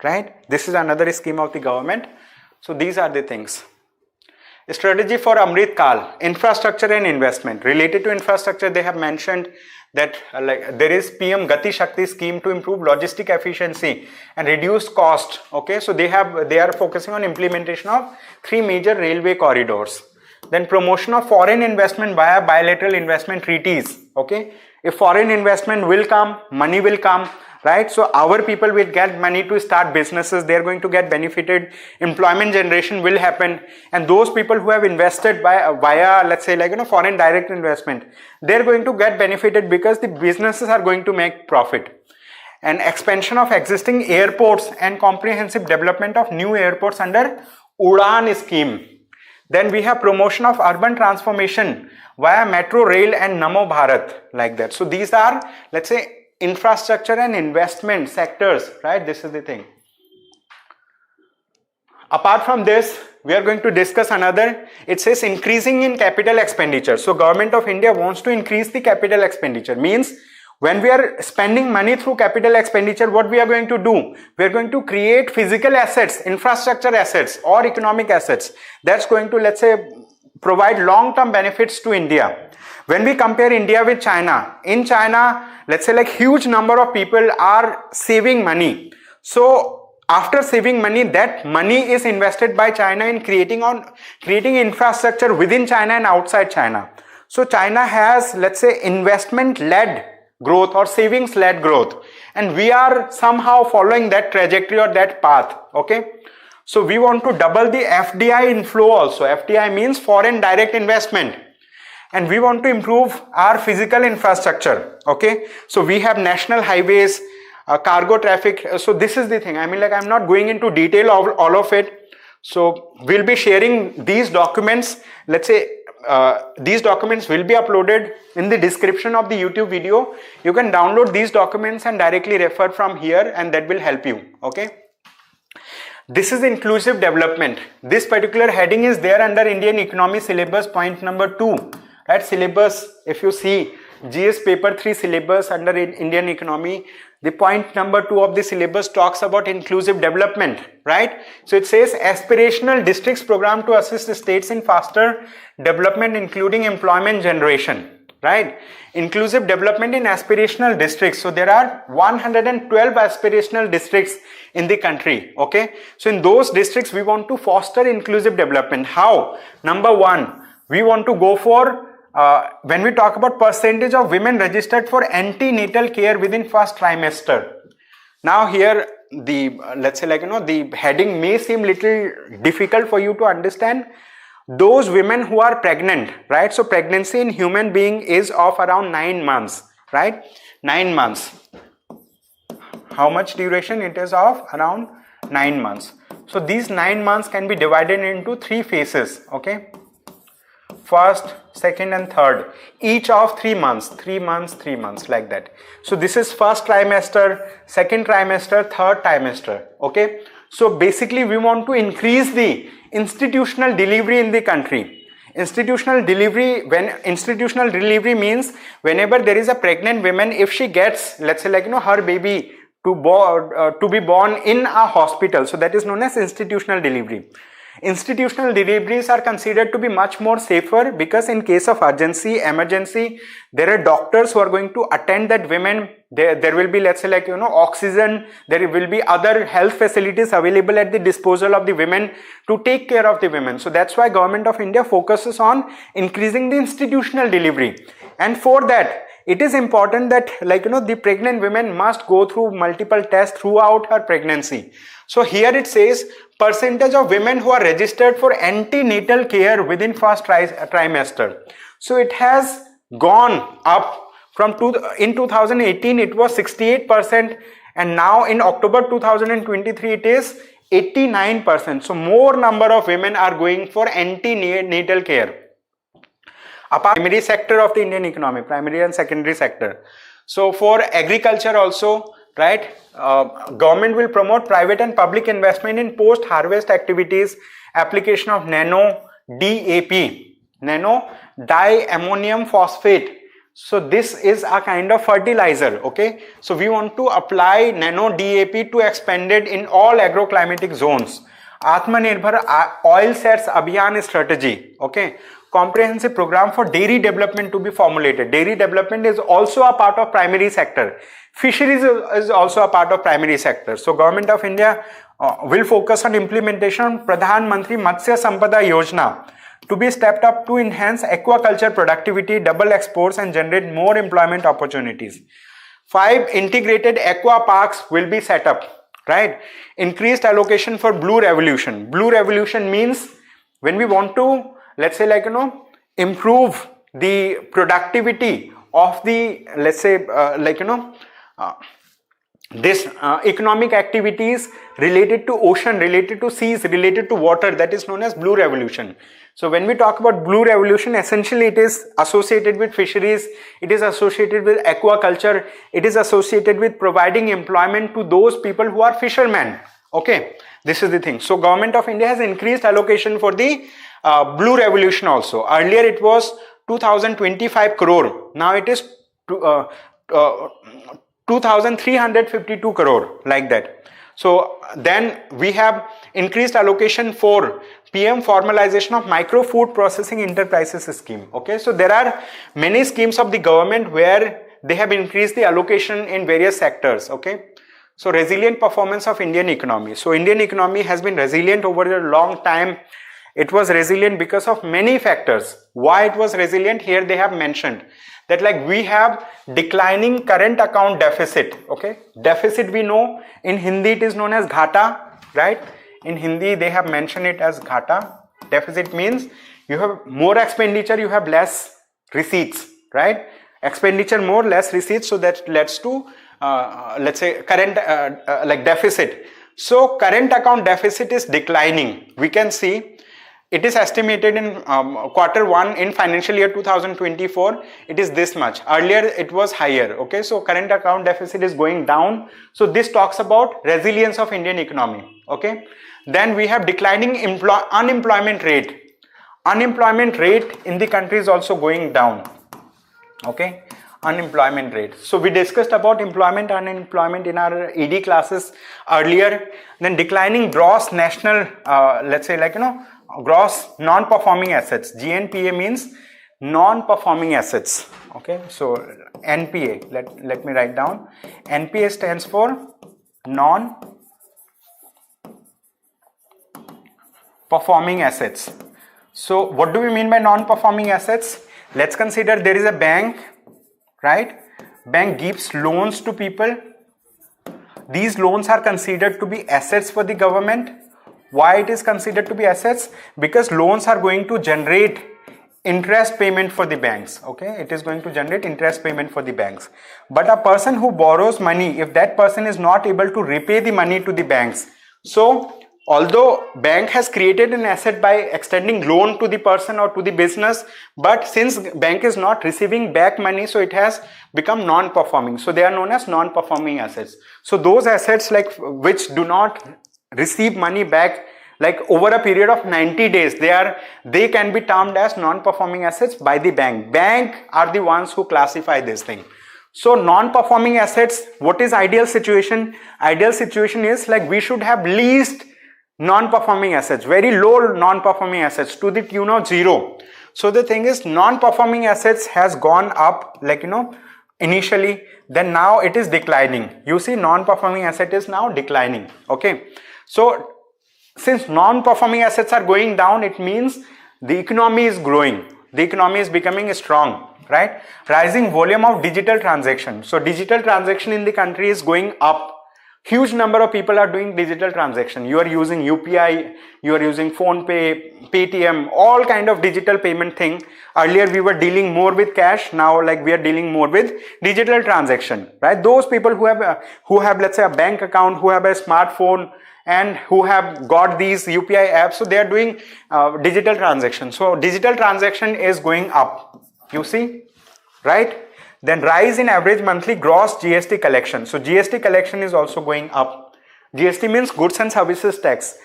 [SPEAKER 1] right? This is another scheme of the government. So these are the things. Strategy for Amrit Kal, infrastructure and investment. Related to infrastructure, they have mentioned that there is PM Gati Shakti scheme to improve logistic efficiency and reduce cost. Okay, so they are focusing on implementation of 3 major railway corridors. Then promotion of foreign investment via bilateral investment treaties. Okay, if foreign investment will come, money will come, right? So our people will get money to start businesses. They are going to get benefited. Employment generation will happen, and those people who have invested via let's say foreign direct investment, they are going to get benefited because the businesses are going to make profit. And expansion of existing airports and comprehensive development of new airports under Udan scheme. Then we have promotion of urban transformation via metro rail and Namo Bharat, like that. So these are, let's say, infrastructure and investment sectors, right? This is the thing. Apart from this, we are going to discuss another. It says increasing in capital expenditure. So government of India wants to increase the capital expenditure. Means when we are spending money through capital expenditure, what we are going to do? We are going to create physical assets, infrastructure assets or economic assets. That's going to, let's say, provide long-term benefits to India. When we compare India with China, in China, let's say huge number of people are saving money. So after saving money, that money is invested by China in creating infrastructure within China and outside China. So China has, let's say, investment-led growth or savings-led growth, and we are somehow following that trajectory or that path. Okay. So we want to double the FDI inflow also. FDI means foreign direct investment. And we want to improve our physical infrastructure. Okay, so we have national highways, cargo traffic. So this is the thing. I mean, I'm not going into detail of all of it. So we'll be sharing these documents. Let's say these documents will be uploaded in the description of the YouTube video. You can download these documents and directly refer from here, and that will help you. Okay. This is inclusive development. This particular heading is there under Indian economy syllabus, point number 2. Right, syllabus, if you see GS paper 3 syllabus under Indian economy, the point number 2 of the syllabus talks about inclusive development, right? So it says aspirational districts program to assist the states in faster development, including employment generation, right? Inclusive development in aspirational districts. So there are 112 aspirational districts in the country. Okay, so in those districts we want to foster inclusive development. How? Number 1, we want to go for when we talk about percentage of women registered for antenatal care within first trimester. Now here the let's say the heading may seem little difficult for you to understand. Those women who are pregnant, right? So pregnancy in human being is of around 9 months, right? 9 months. How much duration? It is of around 9 months. So these 9 months can be divided into 3 phases. Okay, first, second and third, each of 3 months, 3 months, 3 months, like that. So this is first trimester, second trimester, third trimester. Okay, So basically we want to increase the institutional delivery in the country. Institutional delivery means whenever there is a pregnant woman, if she gets, let's say, like, you know, her baby to be born in a hospital, so that is known as institutional delivery. Institutional deliveries are considered to be much more safer because in case of urgency, emergency, there are doctors who are going to attend that women. There will be, let's say, like, you know, oxygen, there will be other health facilities available at the disposal of the women to take care of the women. So that's why Government of India focuses on increasing the institutional delivery. And for that, it is important that, like, you know, the pregnant women must go through multiple tests throughout her pregnancy. So here it says percentage of women who are registered for antenatal care within first trimester. So it has gone up from in 2018 it was 68%, and now in October 2023 it is 89%. So more number of women are going for antenatal care. Apart from the primary sector of the Indian economy, primary and secondary sector. So for agriculture also, right, government will promote private and public investment in post-harvest activities, application of nano DAP, nano diammonium phosphate. So this is a kind of fertilizer, okay. So we want to apply nano DAP to expanded in all agroclimatic zones. Atmanirbhar oil sets Abhiyan strategy, okay. Comprehensive program for dairy development to be formulated. Dairy development is also a part of primary sector. Fisheries is also a part of primary sector. So Government of India will focus on implementation of Pradhan Mantri Matsya Sampada Yojana to be stepped up to enhance aquaculture productivity, double exports and generate more employment opportunities. 5 integrated aqua parks will be set up, right? Increased allocation for blue revolution. Blue revolution means when we want to, let's say, like, you know, improve the productivity of the, let's say, like, you know, this economic activities related to ocean, related to seas, related to water, that is known as blue revolution. So when we talk about blue revolution, essentially it is associated with fisheries, it is associated with aquaculture, it is associated with providing employment to those people who are fishermen, okay. This is the thing. So Government of India has increased allocation for the blue revolution also. Earlier it was 2025 crore, now it is 2352 crore, like that. So then we have increased allocation for PM formalization of micro food processing enterprises scheme, okay. So there are many schemes of the government where they have increased the allocation in various sectors, okay. So resilient performance of Indian economy. So Indian economy has been resilient over a long time. It was resilient because of many factors. Why it was resilient? Here they have mentioned that, like, we have declining current account deficit, okay. Deficit we know, in Hindi it is known as ghata, right? In Hindi they have mentioned it as ghata. Deficit means you have more expenditure, you have less receipts, right? Expenditure more, less receipts, so that leads to let's say current like deficit. So current account deficit is declining. We can see it is estimated in Q1 in financial year 2024, it is this much. Earlier it was higher, okay. So current account deficit is going down. So this talks about resilience of Indian economy, okay. Then we have declining unemployment rate. Unemployment rate in the country is also going down, okay. Unemployment rate. So we discussed about employment, unemployment in our ED classes earlier. Then declining gross national, let's say, like, you know, gross non-performing assets. GNPA means non-performing assets, okay. So NPA, let me write down. NPA stands for non-performing assets. So what do we mean by non-performing assets? Let's consider there is a bank, right? Bank gives loans to people. These loans are considered to be assets for the government. Why it is considered to be assets? Because loans are going to generate interest payment for the banks, okay. It is going to generate interest payment for the banks. But a person who borrows money, if that person is not able to repay the money to the banks, so although bank has created an asset by extending loan to the person or to the business, but since bank is not receiving back money, so it has become non-performing. So they are known as non-performing assets. So those assets, like, which do not receive money back like over a period of 90 days, they can be termed as non-performing assets by the bank. Bank are the ones who classify this thing. So non-performing assets, what is ideal situation? Ideal situation is like we should have least non-performing assets, very low non-performing assets to the tune of 0. So the thing is, non-performing assets has gone up, like initially, then now it is declining. You see, non-performing asset is now declining. Okay, so since non-performing assets are going down, it means the economy is growing, the economy is becoming strong, right? Rising volume of digital transaction. So digital transaction in the country is going up. Huge number of people are doing digital transaction. You are using UPI, you are using PhonePe, Paytm, all kind of digital payment thing. Earlier we were dealing more with cash. Now like we are dealing more with digital transaction, right? Those people who have let's say a bank account, who have a smartphone, and who have got these UPI apps, so they are doing digital transaction. So digital transaction is going up. You see, right? Then rise in average monthly gross GST collection. So GST collection is also going up. GST means goods and services tax.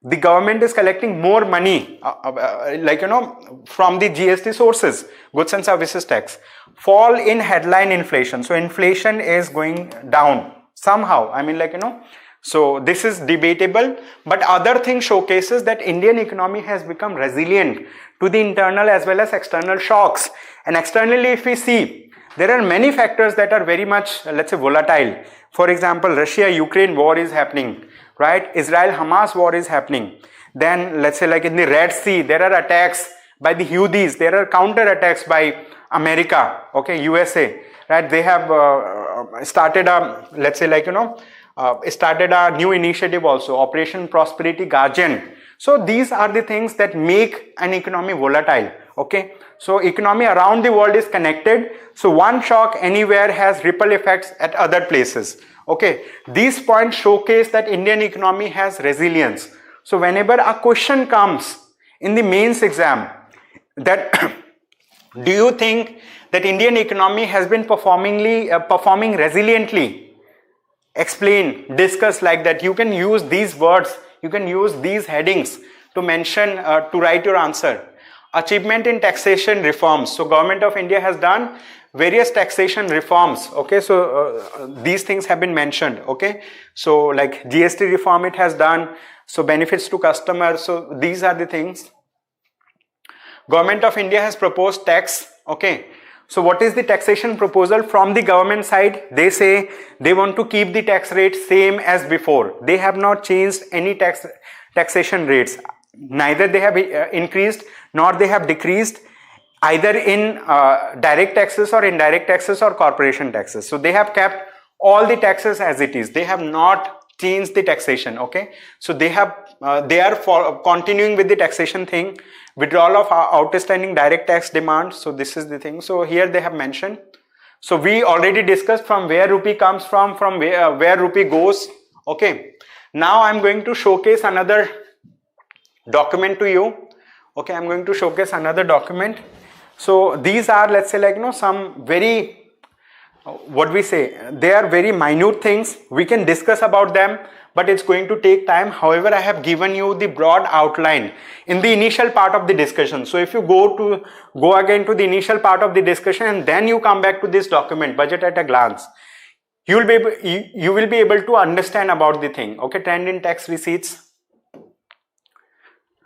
[SPEAKER 1] The government is collecting more money, from the GST sources, goods and services tax. Fall in headline inflation. So inflation is going down somehow. I mean, so this is debatable, but other thing showcases that Indian economy has become resilient to the internal as well as external shocks. And externally, if we see, there are many factors that are very much, let's say, volatile. For example, Russia-Ukraine war is happening, right? Israel-Hamas war is happening. Then, let's say, like in the Red Sea, there are attacks by the Houthis. There are counter-attacks by America, okay, USA, right? They have started a, let's say, started a new initiative also, Operation Prosperity Guardian. So these are the things that make an economy volatile, okay? So economy around the world is connected. So one shock anywhere has ripple effects at other places, okay? These points showcase that Indian economy has resilience. So whenever a question comes in the mains exam that do you think that Indian economy has been performing resiliently? Explain, discuss like that. You can use these words, you can use these headings to mention, to write your answer. Achievement in taxation reforms. So government of India has done various taxation reforms, okay? So these things have been mentioned, okay? So like GST reform it has done, so benefits to customers, so these are the things. Government of India has proposed tax, okay? So what is the taxation proposal from the government side? They say they want to keep the tax rate same as before. They have not changed any taxation rates. Neither they have increased nor they have decreased either in direct taxes or indirect taxes or corporation taxes. So they have kept all the taxes as it is. They have not changed the taxation, okay? So they are continuing with the taxation thing. Withdrawal of outstanding direct tax demand. So this is the thing. So here they have mentioned. So we already discussed from where rupee comes from where rupee goes. Okay. Now I'm going to showcase another document to you. Okay. I'm going to showcase another document. So these are, let's say, some very, they are very minute things. We can discuss about them, but it's going to take time. However, I have given you the broad outline in the initial part of the discussion. So if you go again to the initial part of the discussion and then you come back to this document, budget at a glance, you will be able to understand about the thing. Okay, trend in tax receipts.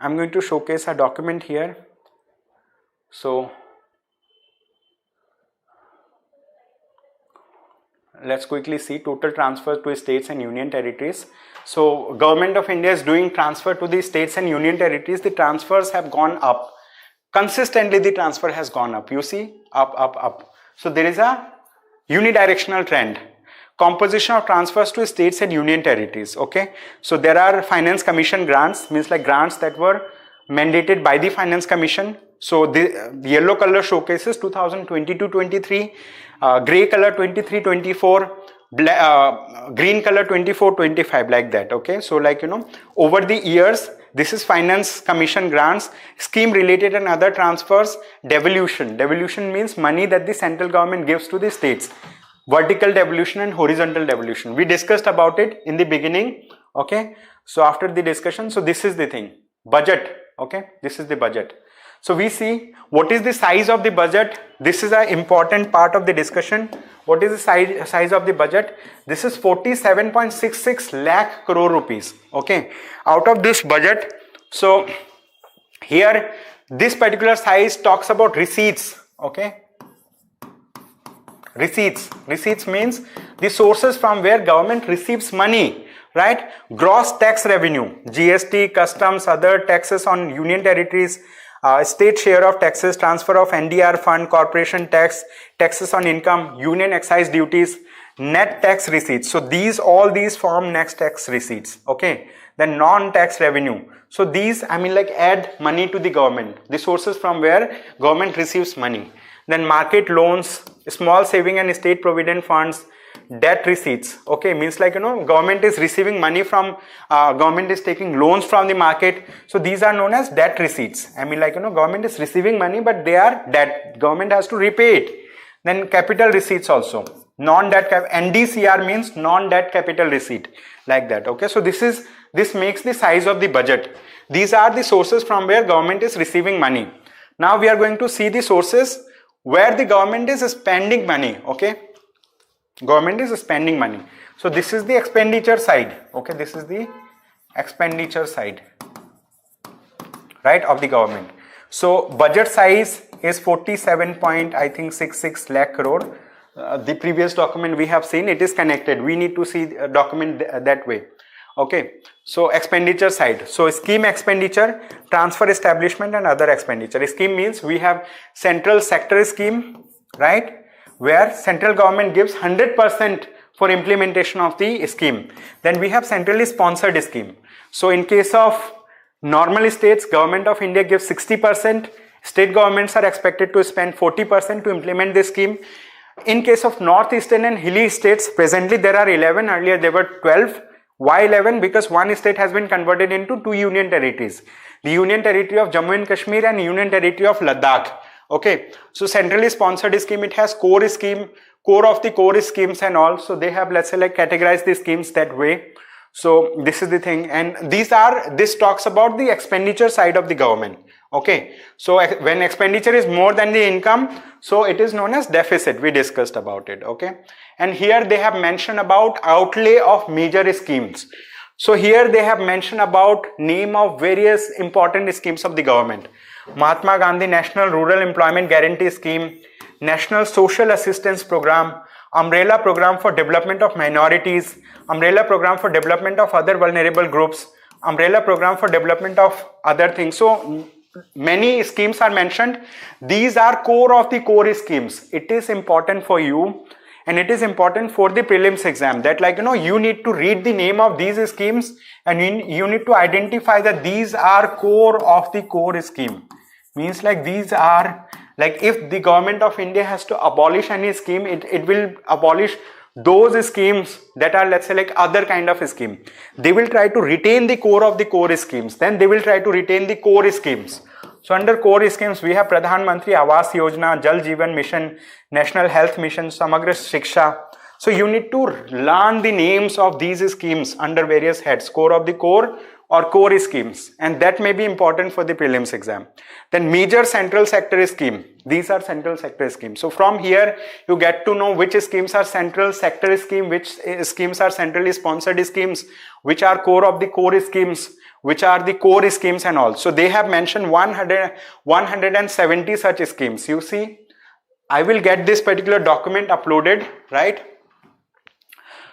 [SPEAKER 1] I'm going to showcase a document here. So let's quickly see total transfers to states and union territories. So government of India is doing transfer to the states and union territories. The transfers have gone up. Consistently the transfer has gone up. You see, up. So there is a unidirectional trend. Composition of transfers to states and union territories. Okay. So there are finance commission grants, means like grants that were mandated by the finance commission. So the yellow color showcases 2022-23, gray color 23-24, green color 24-25, like that. Okay, so over the years, this is finance commission grants, scheme related and other transfers. Devolution means money that the central government gives to the states. Vertical devolution and horizontal devolution. We discussed about it in the beginning Okay, so after the discussion, so this is the thing, budget. Okay, this is the budget. So we see what is the size of the budget. This is an important part of the discussion. What is the size of the budget? This is 47.66 lakh crore rupees. Okay, out of this budget, so here this particular size talks about receipts. Okay, receipts means the sources from where government receives money, right? Gross tax revenue, GST, customs, other taxes on union territories, state share of taxes, transfer of NDR fund, corporation tax, taxes on income, union excise duties, net tax receipts. So all these form net tax receipts. Okay, then non-tax revenue. So these, I mean, like add money to the government, the sources from where government receives money. Then market loans, small saving and state provident funds, debt receipts. Okay, means like, government is receiving money from, government is taking loans from the market. So these are known as debt receipts. I mean, like, government is receiving money, but they are debt. Government has to repay it. Then capital receipts also. Non-debt, NDCR means non-debt capital receipt, like that. Okay, so this makes the size of the budget. These are the sources from where government is receiving money. Now we are going to see the sources where the government is spending money. Okay, government is spending money. So this is the expenditure side. Okay, this is the expenditure side, right, of the government. So budget size is 47.66 lakh crore. The previous document we have seen, it is connected. We need to see a document that way. Okay, so expenditure side. So scheme expenditure, transfer establishment and other expenditure. Scheme means we have central sector scheme, right, where central government gives 100% for implementation of the scheme. Then we have centrally sponsored scheme. So in case of normal states, Government of India gives 60%. State governments are expected to spend 40% to implement this scheme. In case of northeastern and hilly states, presently there are 11, earlier there were 12. Why 11? Because one state has been converted into 2 union territories. The Union Territory of Jammu and Kashmir and Union Territory of Ladakh. Okay, so centrally sponsored scheme, it has core scheme, core of the core schemes and all. So they have, let's say, like categorized the schemes that way. So this is the thing, and this talks about the expenditure side of the government. Okay, so when expenditure is more than the income, so it is known as deficit. We discussed about it. Okay, and here they have mentioned about outlay of major schemes. So here they have mentioned about name of various important schemes of the government. Mahatma Gandhi National Rural Employment Guarantee Scheme, National Social Assistance Program, Umbrella Program for Development of Minorities, Umbrella Program for Development of Other Vulnerable Groups, Umbrella Program for Development of other things. So many schemes are mentioned. These are core of the core schemes. It is important for you and it is important for the prelims exam that, like, you need to read the name of these schemes and you need to identify that these are core of the core scheme. Means like these are, like, if the Government of India has to abolish any scheme, it will abolish those schemes that are, let's say, like other kind of scheme. They will try to retain the core of the core schemes. Then they will try to retain the core schemes. So under core schemes, we have Pradhan Mantri Awas Yojana, Jal Jeevan Mission, National Health Mission, Samagra Shiksha. So you need to learn the names of these schemes under various heads, core of the core or core schemes, and that may be important for the prelims exam. Then major central sector scheme. These are central sector schemes. So from here you get to know which schemes are central sector scheme, which schemes are centrally sponsored schemes, which are core of the core schemes, which are the core schemes and all. So they have mentioned 170 such schemes. You see, I will get this particular document uploaded, right?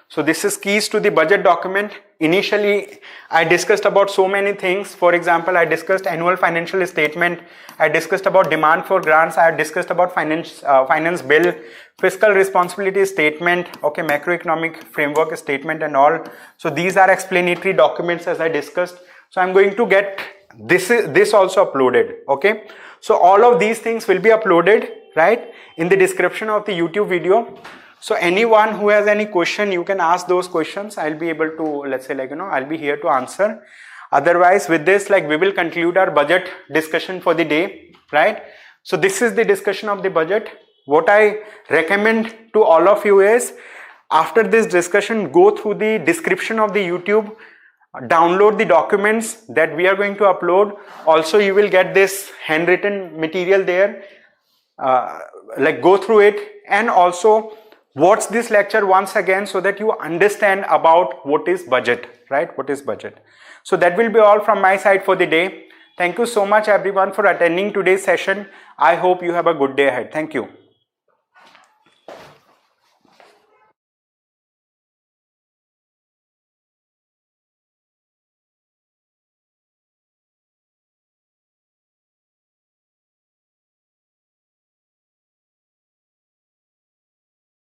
[SPEAKER 1] So this is keys to the budget document. Initially, I discussed about so many things. For example, I discussed annual financial statement. I discussed about demand for grants. I discussed about finance bill, fiscal responsibility statement, okay, macroeconomic framework statement and all. So these are explanatory documents as I discussed. So I'm going to get this also uploaded, okay. So all of these things will be uploaded, right, in the description of the YouTube video. So anyone who has any question, you can ask those questions. I'll be able to, let's say, like, I'll be here to answer. Otherwise, with this, like, we will conclude our budget discussion for the day, right? So this is the discussion of the budget. What I recommend to all of you is, after this discussion, go through the description of the YouTube, download the documents that we are going to upload. Also, you will get this handwritten material there. Like go through it, and also watch this lecture once again so that you understand about what is budget, right? What is budget? So that will be all from my side for the day. Thank you so much everyone for attending today's session. I hope you have a good day ahead. Thank you.